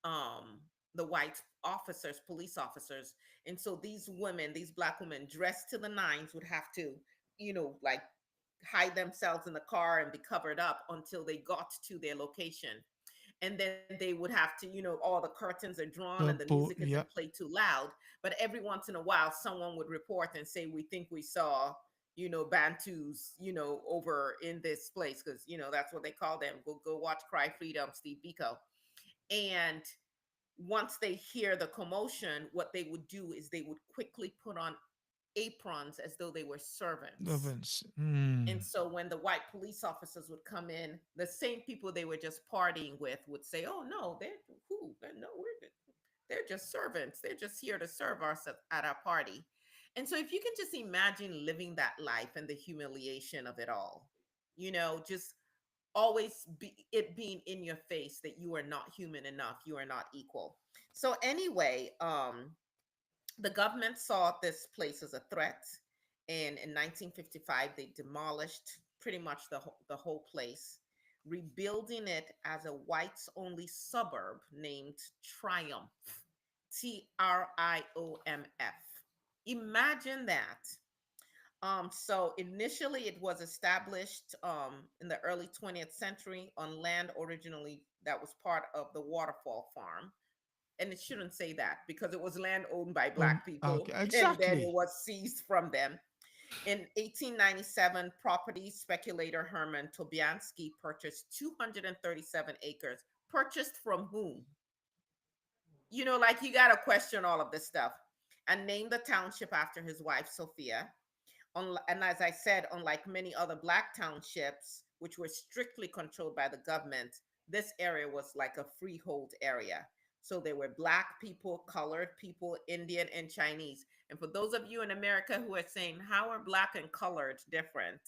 um the white officers, police officers. And so these women, these black women dressed to the nines, would have to, like hide themselves in the car and be covered up until they got to their location. And then they would have to, all the curtains are drawn and the music isn't Yeah, played too loud. But every once in a while, someone would report and say, we think we saw, Bantus, over in this place, because, that's what they call them. Go watch Cry Freedom, Steve Biko. And once they hear the commotion, what they would do is they would quickly put on aprons as though they were servants. Evans. And so when the white police officers would come in, the same people they were just partying with would say, "Oh no, they're who? No, they're just servants. They're just here to serve us at our party." And so if you can just imagine living that life and the humiliation of it all, just always be it being in your face that you are not human enough, you are not equal. So anyway, the government saw this place as a threat, and in 1955 they demolished pretty much the whole place, rebuilding it as a whites only suburb named Triumph. Triomf. Imagine that. So initially it was established in the early 20th century on land originally that was part of the Waterfall Farm, and it shouldn't say that because it was land owned by On, black people okay, and then it exactly. was seized from them. In 1897, property speculator Herman Tobiansky purchased 237 acres. Purchased from whom? Like you got to question all of this stuff. And named the township after his wife, Sophia. And as I said, unlike many other black townships, which were strictly controlled by the government, this area was like a freehold area. So there were black people, colored people, Indian, and Chinese. And for those of you in America who are saying, how are black and colored different?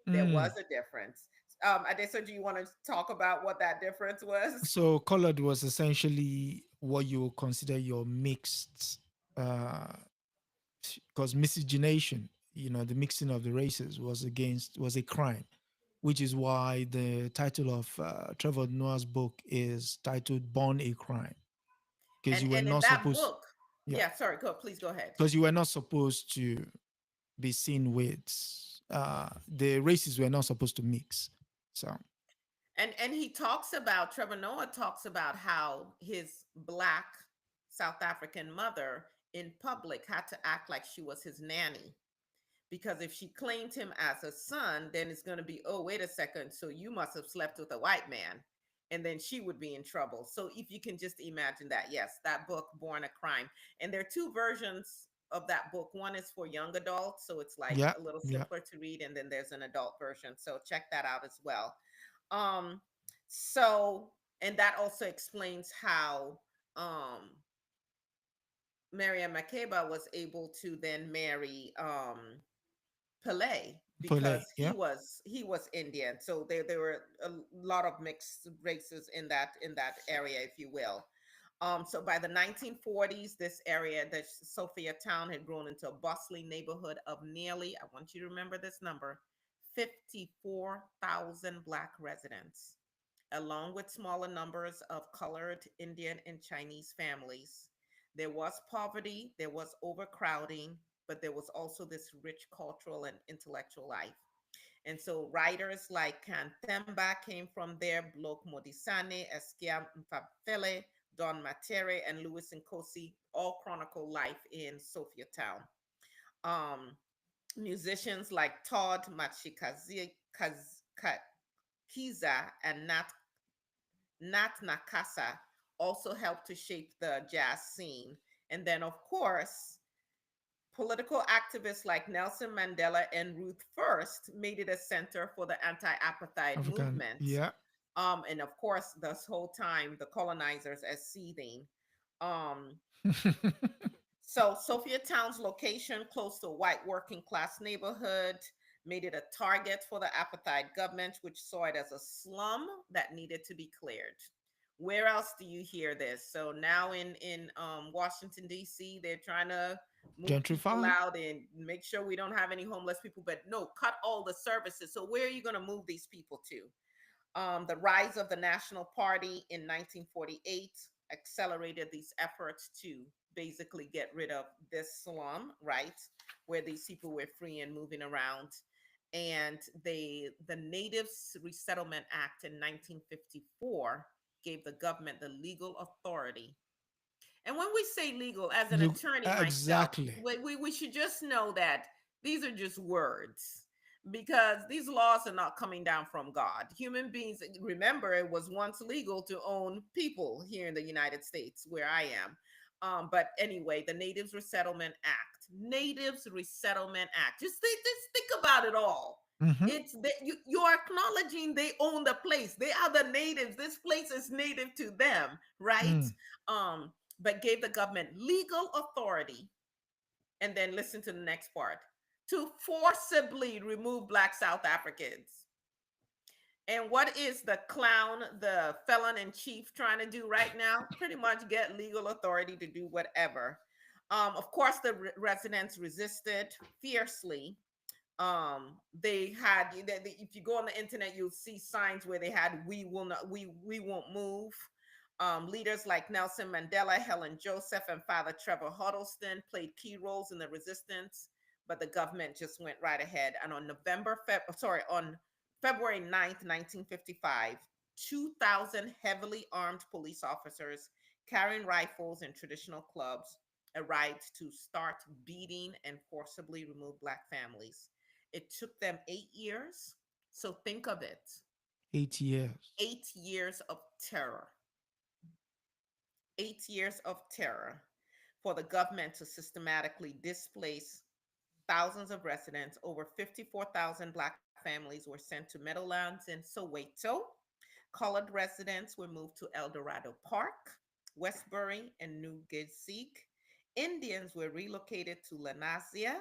There was Mm. a difference. Adeso, do you want to talk about what that difference was? So colored was essentially what you would consider your mixed, because miscegenation, the mixing of the races was a crime, which is why the title of Trevor Noah's book is titled "Born a Crime," because you were And in not that supposed, book, yeah, yeah, sorry, please go ahead. because you were not supposed to be seen with the races were not supposed to mix. So And he talks about, Trevor Noah talks about how his black South African mother in public had to act like she was his nanny, because if she claimed him as a son, then it's going to be, oh, wait a second, so you must have slept with a white man, and then she would be in trouble. So if you can just imagine that, yes, that book, Born a Crime. And there are two versions of that book. One is for young adults, so it's like yeah, a little yeah, simpler to read, and then there's an adult version, so check that out as well. um so, and that also explains how Miriam Makeba was able to then marry Pele, because Pele, yeah, he was Indian. So there were a lot of mixed races in that area, if you will. So by the 1940s, this area, the Sophia town, had grown into a bustling neighborhood of nearly, I want you to remember this number, 54,000 black residents, along with smaller numbers of colored, Indian, and Chinese families. There was poverty, there was overcrowding, but there was also this rich cultural and intellectual life. And so writers like Kanthemba came from there, Blok Modisane, Eskia Mfafele, Don Matere, and Lewis Nkosi all chronicle life in Sophia Town. Um, Musicians like Todd Machikazi Kiza and Nat Nakasa also helped to shape the jazz scene. And then, of course, political activists like Nelson Mandela and Ruth First made it a center for the anti-apartheid African, movement. yeah. And of course, this whole time, the colonizers as seething. Um, so Sophia Town's location close to a white working class neighborhood made it a target for the apartheid government, which saw it as a slum that needed to be cleared. Where else do you hear this? So now in Washington D.C., they're trying to move people Gentrify. out and make sure we don't have any homeless people. But no, cut all the services. So where are you going to move these people to? The rise of the National Party in 1948 accelerated these efforts to basically get rid of this slum, right, where these people were free and moving around. And the Natives Resettlement Act in 1954 gave the government the legal authority. And when we say legal, as an Look, attorney myself, exactly. we should just know that these are just words, because these laws are not coming down from God. Human beings, remember, it was once legal to own people here in the United States, where I am. But anyway, the Natives Resettlement Act, Natives Resettlement Act. Just think about it all. Mm-hmm. It's that you are acknowledging they own the place. They are the natives. This place is native to them, right? Mm. Um, but gave the government legal authority. And then listen to the next part: to forcibly remove black South Africans. And what is the clown, the felon in chief, trying to do right now? Pretty much get legal authority to do whatever. Of course, the residents resisted fiercely. They had, if you go on the internet, you'll see signs where they had, "We will not, we won't move." Leaders like Nelson Mandela, Helen Joseph, and Father Trevor Huddleston played key roles in the resistance, but the government just went right ahead. And on on February 9th, 1955, 2,000 heavily armed police officers carrying rifles and traditional clubs, arrived to start beating and forcibly remove Black families. It took them 8 years. So think of it, 8 years. 8 years of terror, 8 years of terror for the government to systematically displace thousands of residents. Over 54,000 Black families were sent to Meadowlands in Soweto. Colored residents were moved to El Dorado Park, Westbury, and New Gizig. Indians were relocated to Lanazia,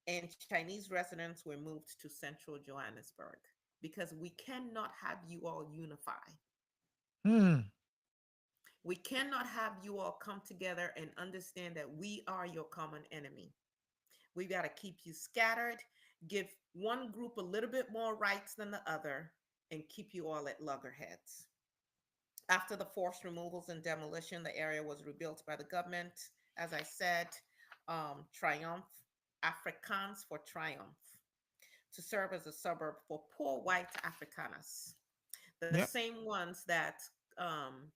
and Chinese residents were moved to central Johannesburg because we cannot have you all unify. Hmm. We cannot have you all come together and understand that we are your common enemy. We got to keep you scattered, give one group a little bit more rights than the other, and keep you all at loggerheads. After the forced removals and demolition, the area was rebuilt by the government. As I said, Triumph, Afrikaans for Triumph, to serve as a suburb for poor white Afrikaners, the Yep. same ones that um,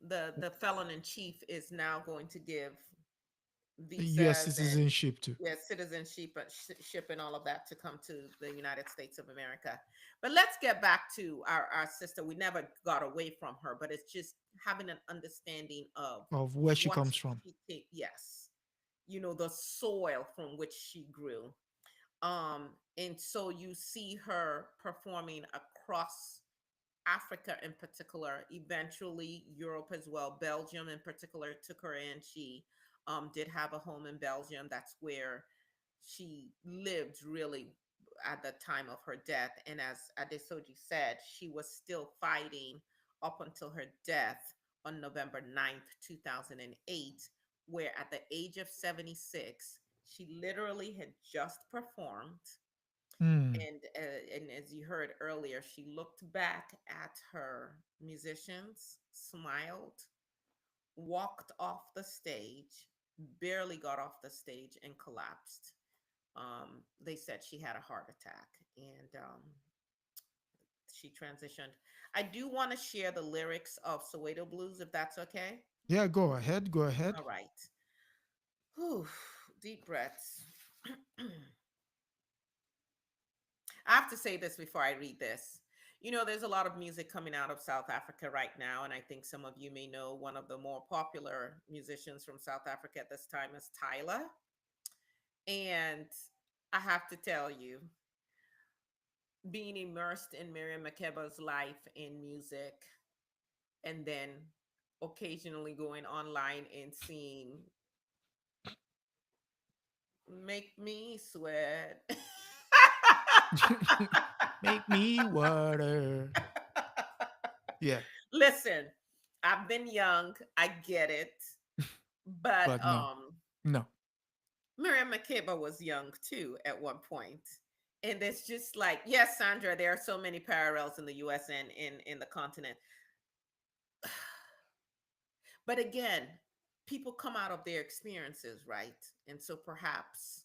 the felon in chief is now going to give U.S. visas and, citizenship too. yeah, citizenship and all of that to come to the United States of America. But let's get back to our sister. We never got away from her, but it's just having an understanding of Of where she what comes from. she came, yes, the soil from which she grew. And so you see her performing across Africa in particular, eventually Europe as well. Belgium in particular took her in. She did have a home in Belgium. That's where she lived really at the time of her death. And as Adesoji said, she was still fighting up until her death on November 9th, 2008, where at the age of 76, she literally had just performed, Hmm. and as you heard earlier, she looked back at her musicians, smiled, walked off the stage, barely got off the stage, and collapsed. They said she had a heart attack, and she transitioned. I do want to share the lyrics of Soweto Blues, if that's okay. Yeah, go ahead. Go ahead. All right. Whew, deep breaths. I have to say this before I read this. There's a lot of music coming out of South Africa right now, and I think some of you may know one of the more popular musicians from South Africa at this time is Tyler. And I have to tell you, being immersed in Miriam Makeba's life in music, and then occasionally going online and seeing Make Me Sweat. Make me water. Yeah, Listen, I've been young, I get it, but but no, no. Miriam Makeba was young too at one point. And it's just like, yes, Sandra, there are so many parallels in the US and in the continent. But again, people come out of their experiences, right? And so perhaps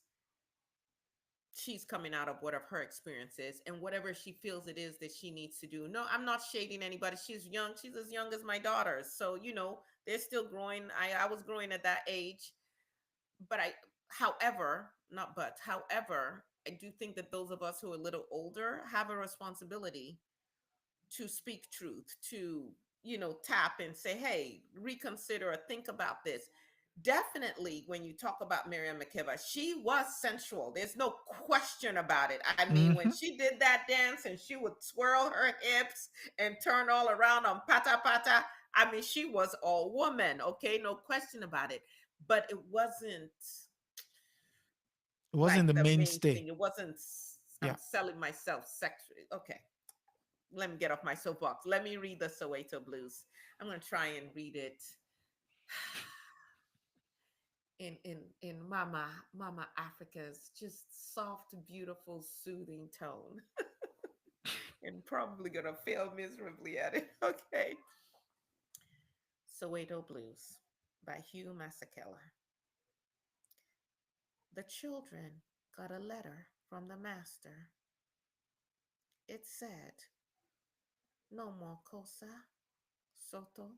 she's coming out of whatever her experience is and whatever she feels it is that she needs to do. No, I'm not shading anybody. She's young. She's as young as my daughters. So, they're still growing. I was growing at that age. But however, I do think that those of us who are a little older have a responsibility to speak truth, to, tap and say, hey, reconsider or think about this. Definitely, when you talk about Miriam Makeba, she was sensual. There's no question about it. I mean, when Hmm. she did that dance and she would swirl her hips and turn all around on pata pata, I mean, she was all woman. Okay, no question about it. But it wasn't It like wasn't the the main mainstay. thing. It wasn't, I'm Yeah. selling myself sexually. Okay, let me get off my soapbox. Let me read the Soweto Blues. I'm going to try and read it in Mama Africa's just soft, beautiful, soothing tone, and probably gonna fail miserably at it. Okay. Soweto Blues by Hugh Masekela. The children got a letter from the master. It said, "No more Kosa. Soto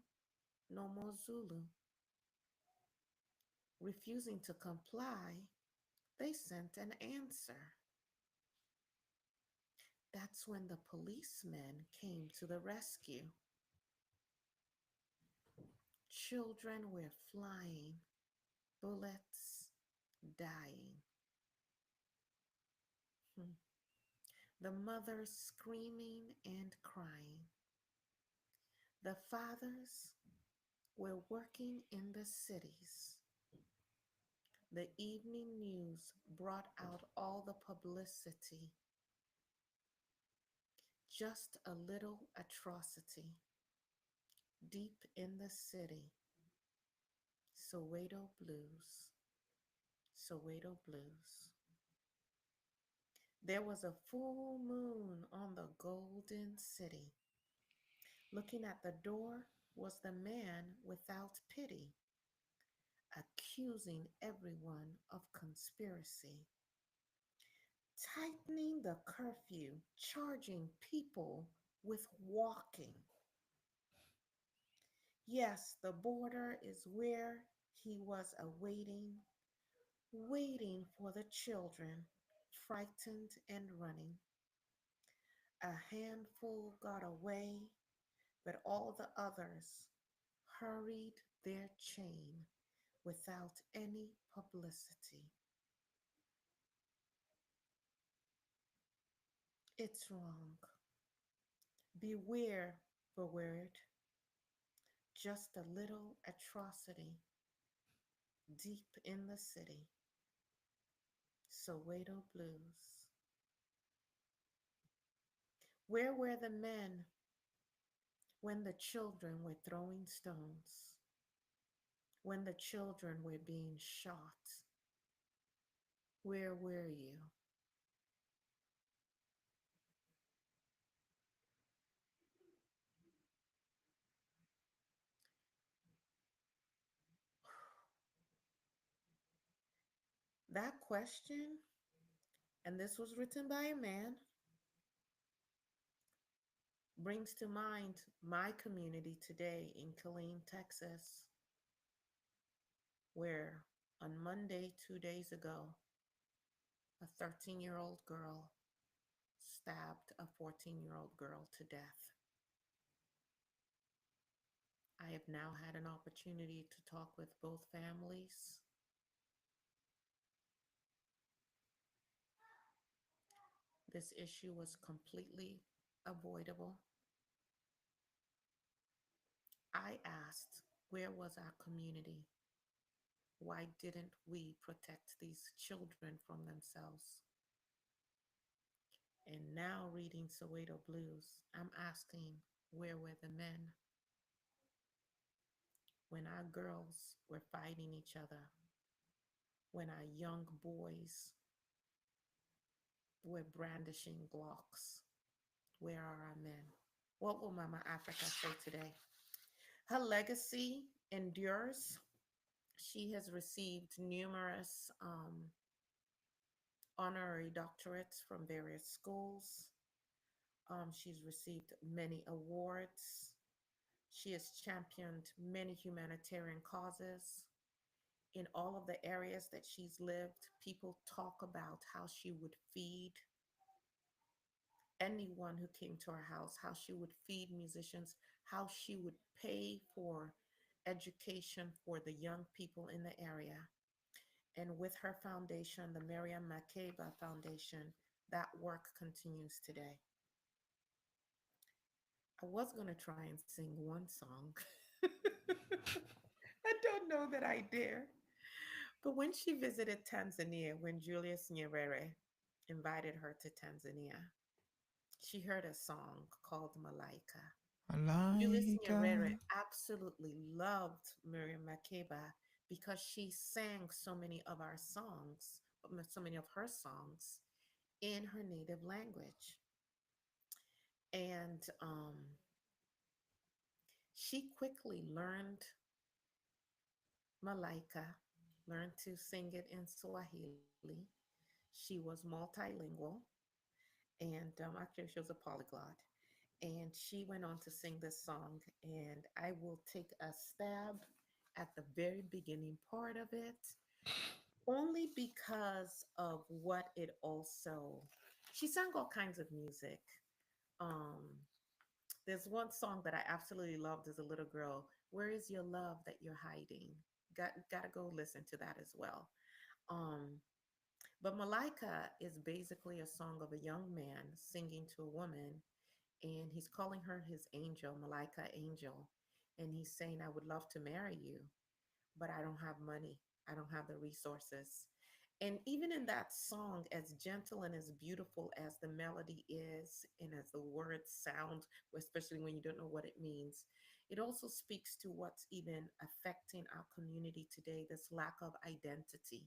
no more Zulu. Refusing to comply, they sent an answer. That's when the policemen came to the rescue. Children were flying, bullets dying. Hmm. The mothers screaming and crying. The fathers were working in the cities. The evening news brought out all the publicity. Just a little atrocity deep in the city. Soweto Blues. Soweto Blues. There was a full moon on the golden city. Looking at the door was the man without pity, accusing everyone of conspiracy, tightening the curfew, charging people with walking. Yes, the border is where he was awaiting, waiting for the children, frightened and running. A handful got away, but all the others hurried their chain without any publicity. It's wrong. Beware, beware it. Just a little atrocity deep in the city. Soweto Blues. Where were the men when the children were throwing stones? When the children were being shot? Where were you? That question, and this was written by a man, brings to mind my community today in Killeen, Texas, where on Monday, 2 days ago, a 13-year-old girl stabbed a 14-year-old girl to death. I have now had an opportunity to talk with both families. This issue was completely avoidable. I asked, where was our community? Why didn't we protect these children from themselves? And now, reading Soweto Blues, I'm asking, where were the men when our girls were fighting each other, when our young boys were brandishing Glocks? Where are our men? What will Mama Africa say today? Her legacy endures. She has received numerous honorary doctorates from various schools. She's received many awards. She has championed many humanitarian causes. In all of the areas that she's lived, people talk about how she would feed anyone who came to her house, how she would feed musicians, how she would pay for education for the young people in the area. And with her foundation, the Miriam Makeba Foundation, that work continues today. I was going to try and sing one song. I don't know that I dare. But when she visited Tanzania, when Julius Nyerere invited her to Tanzania, she heard a song called Malaika. Julius Malaika. Nyerere absolutely loved Miriam Makeba because she sang so many of our songs, so many of her songs in her native language. And she quickly learned Malaika, learned to sing it in Swahili. She was multilingual and actually she was a polyglot. and she went on to sing this song. And I will take a stab at the very beginning part of it, only because of what it also. She sang all kinds of music. Um, there's one song that I absolutely loved as a little girl. Where is your love that you're hiding? Gotta go listen to that as well. Um, but Malaika is basically a song of a young man singing to a woman, and he's calling her his angel, Malaika angel. And he's saying, I would love to marry you, but I don't have money. I don't have the resources. And even in that song, as gentle and as beautiful as the melody is, and as the words sound, especially when you don't know what it means, it also speaks to what's even affecting our community today, this lack of identity.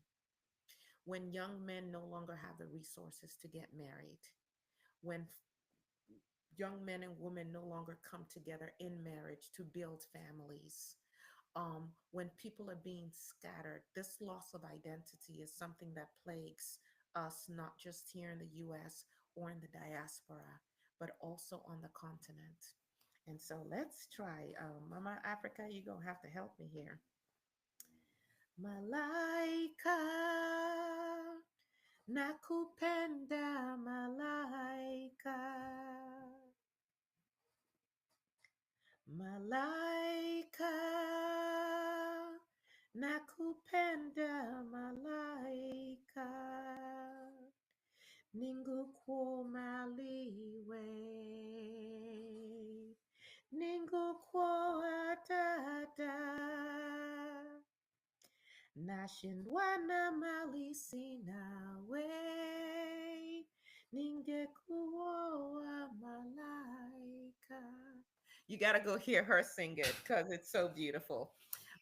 When young men no longer have the resources to get married, when young men and women no longer come together in marriage to build families, when people are being scattered, this loss of identity is something that plagues us, not just here in the US or in the diaspora, but also on the continent. And so let's try, Mama Africa, you're going to have to help me here. Malaika, nakupenda malaika. Malaika, nakupenda malaika, ningukumaliwe, ningukuadada, nashindwa na mali sina we, ningekuoa malaika. You got to go hear her sing it because it's so beautiful.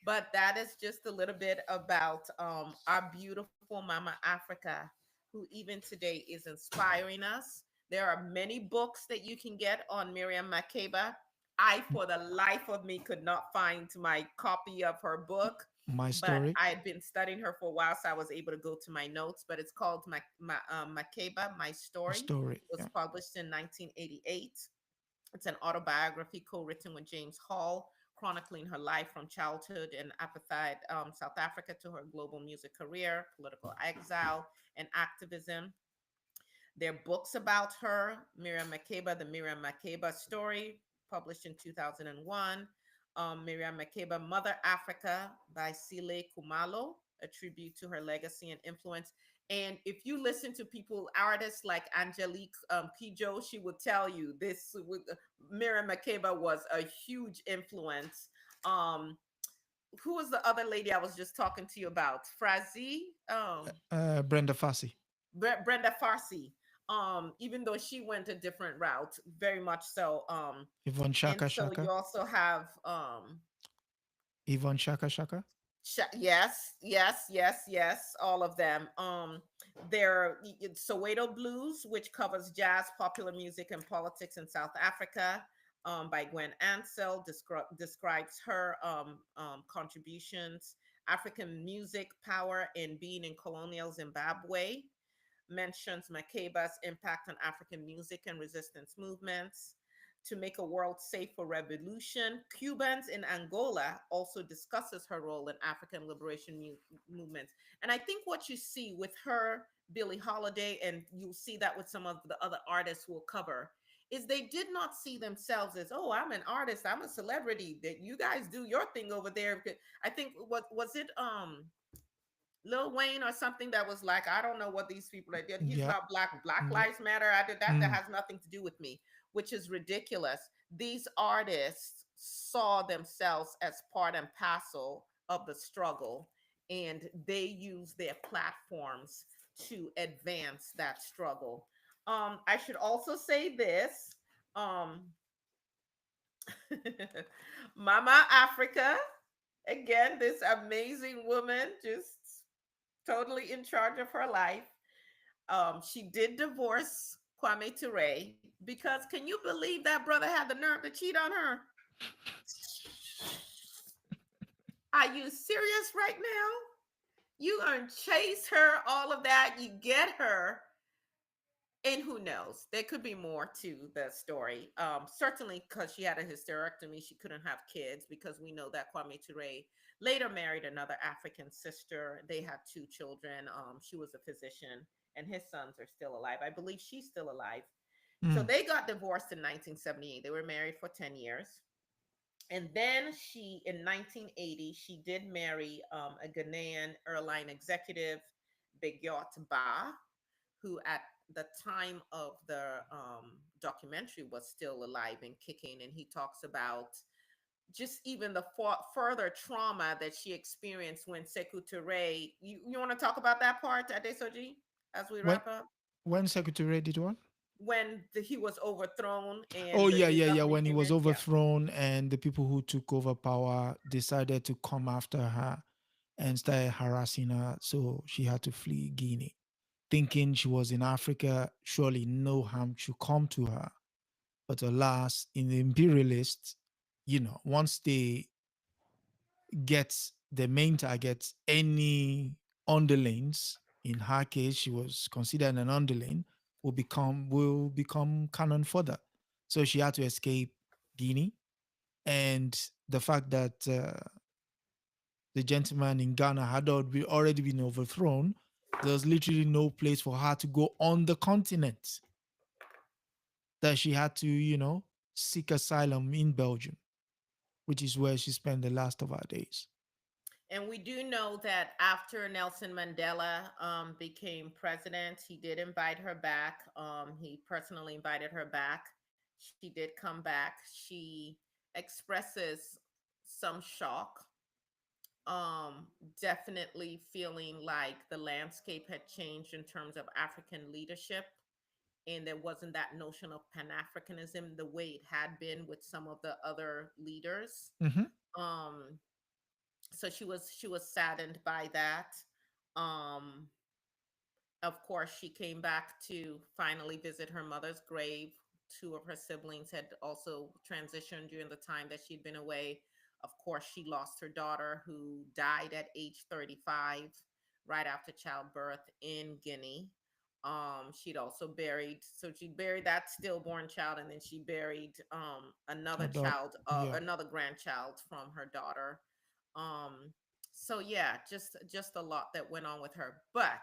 But that is just a little bit about our beautiful Mama Africa, who even today is inspiring us. There are many books that you can get on Miriam Makeba. I, for the life of me, could not find my copy of her book, My but story. I had been studying her for a while, so I was able to go to my notes. But it's called Makeba, My My Story. story. It was Yeah. published in 1988. It's an autobiography co-written with James Hall, chronicling her life from childhood in apartheid South Africa to her global music career, political exile, and activism. There are books about her, Miriam Makeba, The Miriam Makeba Story, published in 2001. Miriam Makeba, Mother Africa by Sile Kumalo, a tribute to her legacy and influence. And if you listen to people, artists like Angelique Kidjo, she would tell you Miriam Makeba was a huge influence. Um, who was the other lady I was just talking to you about? Frazi? Brenda Fassi. Brenda Farsi. Even though she went a different route, very much so. Yvonne And Shaka so you Shaka. also have Yvonne Shaka Shaka. yes, yes, yes, yes, all of them. There Soweto Blues, which covers jazz, popular music, and politics in South Africa. By Gwen Ansell, describes her contributions, African music, power, and being in colonial Zimbabwe, mentions Makeba's impact on African music and resistance movements. To Make a World Safe for Revolution, Cubans in Angola, also discusses her role in African liberation movements. And I think what you see with her, Billie Holiday, and you'll see that with some of the other artists we'll cover, is they did not see themselves as, oh, I'm an artist, I'm a celebrity, that you guys do your thing over there. I think what was it Lil Wayne or something that was like, I don't know what these people are doing. He's Yeah. not black. Black Yeah. Lives Matter. I did that. That Mm. has nothing to do with me, which is ridiculous. These artists saw themselves as part and parcel of the struggle, and they use their platforms to advance that struggle. I should also say this. Um, Mama Africa, again, this amazing woman, just totally in charge of her life. She did divorce Kwame Ture because can you believe that brother had the nerve to cheat on her? Are you serious right now? You gonna chase her, all of that, you get her, And who knows? There could be more to the story. Certainly, because she had a hysterectomy, she couldn't have kids. Because we know that Kwame Ture later married another African sister. They had two children. She was a physician, and his sons are still alive. I believe she's still alive. So Mm. they got divorced in 1978. They were married for 10 years, and then she, in 1980, she did marry a Ghanaian airline executive, Bigyot Ba, who at the time of the documentary was still alive and kicking. And he talks about just even the further trauma that she experienced when Sekou Touré. You want to talk about that part, Adesoji, as we When wrap up? Secretary did what? When he was overthrown Oh and the yeah, new yeah, yeah. government When he came was in? Yeah. overthrown and the people who took over power decided to come after her and started harassing her, so she had to flee Guinea, thinking she was in Africa. Surely no harm should come to her. But alas, in the imperialists, once they get the main target, any underlings, in her case, she was considered an underling, will become cannon fodder. So she had to escape Guinea, and the fact that the gentleman in Ghana had already been overthrown, there was literally no place for her to go on the continent. That she had to, seek asylum in Belgium, which is where she spent the last of her days. And we do know that after Nelson Mandela became president, he did invite her back. He personally invited her back. She did come back. She expresses some shock, um, definitely feeling like the landscape had changed in terms of African leadership. And there wasn't that notion of Pan Africanism the way it had been with some of the other leaders. Mm-hmm. Um, so she was saddened by that. Um, of course, she came back to finally visit her mother's grave. Two of her siblings had also transitioned during the time that she'd been away. Of course, she lost her daughter, who died at age 35, right after childbirth in Guinea. She'd also buried, so she buried that stillborn child, and then she buried another Adult, child, yeah. another grandchild from her daughter. Um, so yeah, just a lot that went on with her. But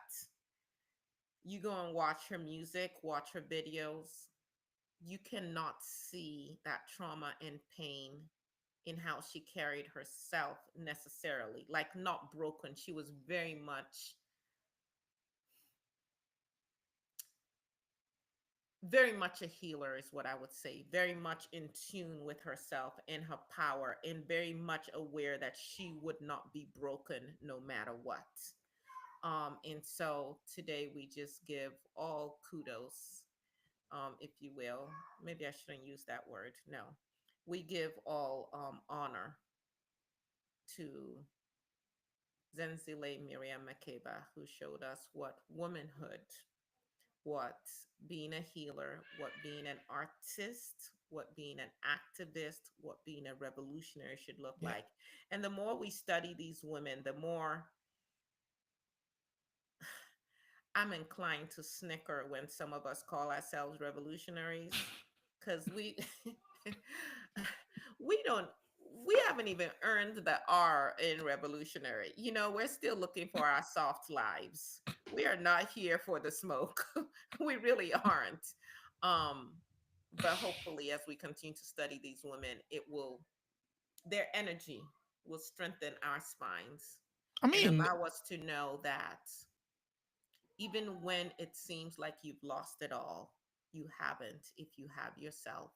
you go and watch her music, watch her videos, you cannot see that trauma and pain in how she carried herself necessarily. Like, not broken. She was very much a healer, is what I would say. Very much in tune with herself and her power, and very much aware that she would not be broken no matter what. And so today we just give all kudos, if you will. Maybe I shouldn't use that word. No, we give all honor to Zenzile Miriam Makeba, who showed us what womanhood, what being a healer, what being an artist, what being an activist, what being a revolutionary should look Yeah. like. And the more we study these women, the more I'm inclined to snicker when some of us call ourselves revolutionaries, because we don't we haven't even earned the R in revolutionary. We're still looking for our soft lives. We are not here for the smoke. We really aren't. Um, but hopefully, as we continue to study these women, their energy will strengthen our spines I and mean, allow us to know that even when it seems like you've lost it all, you haven't if you have yourself,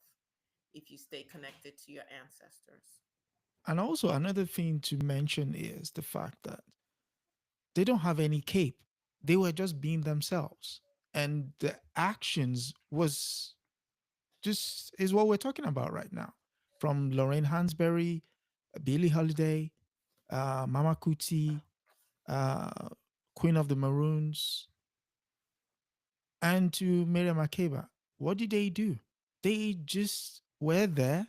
if you stay connected to your ancestors. and also another thing to mention is the fact that they don't have any cape. They were just being themselves. And the actions was just is what we're talking about right now. From Lorraine Hansberry, Billie Holiday, Mama Kuti, uh, Queen of the Maroons, and to Miriam Makeba. What did they do? They just were there.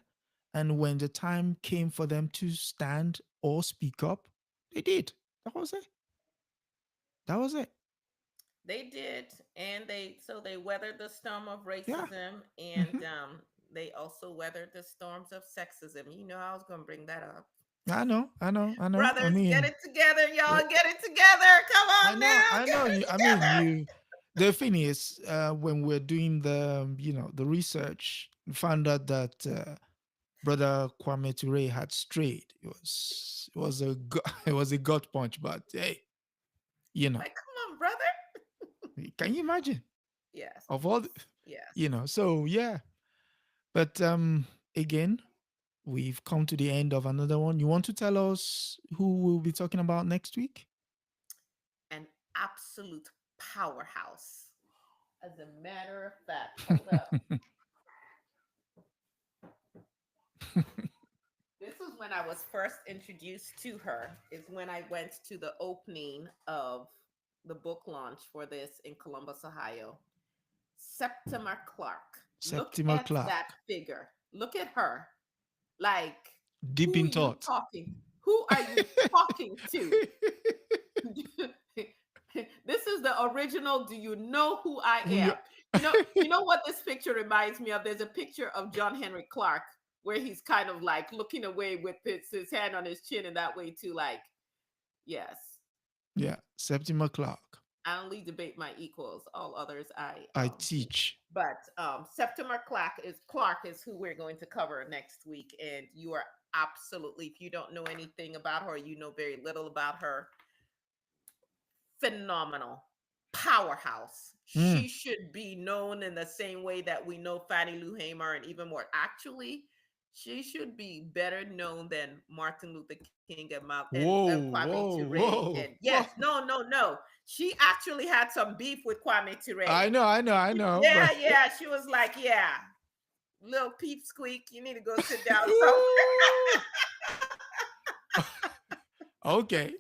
And when the time came for them to stand or speak up, they did. That was it. That was it. They did, and they weathered the storm of Yeah. racism, and Hmm. they also weathered the storms of sexism. You know, I was gonna bring that up. I know, I know, I know. I Brothers, get mean, it together, yeah, y'all. Get it together. Come I on know, now, I get know. it You, I mean, together. you. The thing is, when we're doing the research, we found out that brother Kwame Ture had strayed. It was it was a gut punch, but hey, you know, Like, come on, brother. can you imagine Yes, of all, please. Yes. so yeah. But again, we've come to the end of another one. You want to tell us who we'll be talking about next week? An absolute powerhouse. As a matter of fact, hold up. This was when I was first introduced to her, is when I went to the opening of the book launch for this in Columbus, Ohio. Septimer Clark. Look Septimer at that Clark, figure. Look at her. Like, deep who in are you thought. talking? Who are you talking to? This is the original. Do you know who I we am? You know what this picture reminds me of? There's a picture of John Henry Clark where he's kind of like looking away with his hand on his chin in that way too. Like, yes, Yeah, Septimer Clark. I only debate my equals. All others I I teach. teach. But Septimer Clark is who we're going to cover next week, and you are absolutely, if you don't know anything about her, you know very little about her, phenomenal powerhouse. Mm. She should be known in the same way that we know Fannie Lou Hamer, and even more. Actually, she should be better known than Martin Luther King and Whoa, Kwame whoa, Ture. And whoa, yes, whoa. no, no, no. She actually had some beef with Kwame Ture. I know, I know, I know, Yeah, but yeah. She was like, yeah, little peep squeak, you need to go sit down somewhere. ooh, okay.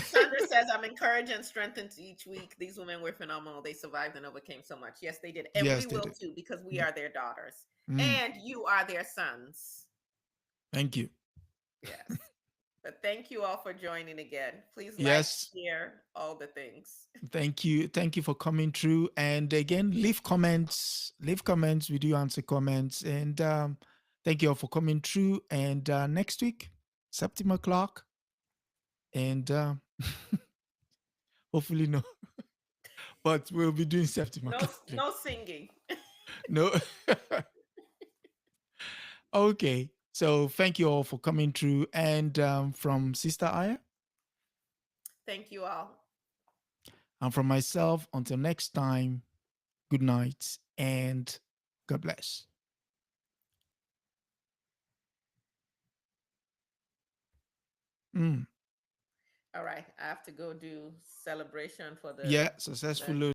Sandra says, I'm encouraged and strengthened each week. These women were phenomenal. They survived and overcame so much. Yes, they did. And Yes, we they will did. too, because we Yeah. are their daughters. Mm. And you are their sons. Thank you. Yes. But thank you all for joining again. Please like, Yes, share, all the things. thank you. Thank you for coming through. And again, leave comments. Leave comments. We do answer comments. And thank you all for coming through. And next week, Septimer Clark. And hopefully, no. But we'll be doing Septimer No, Clark. no singing. No. Okay. So thank you all for coming through. And from Sister Aya Thank you all. and from myself, until next time, good night and God bless. Mm. All right. I have to go do celebration for the Yeah, successful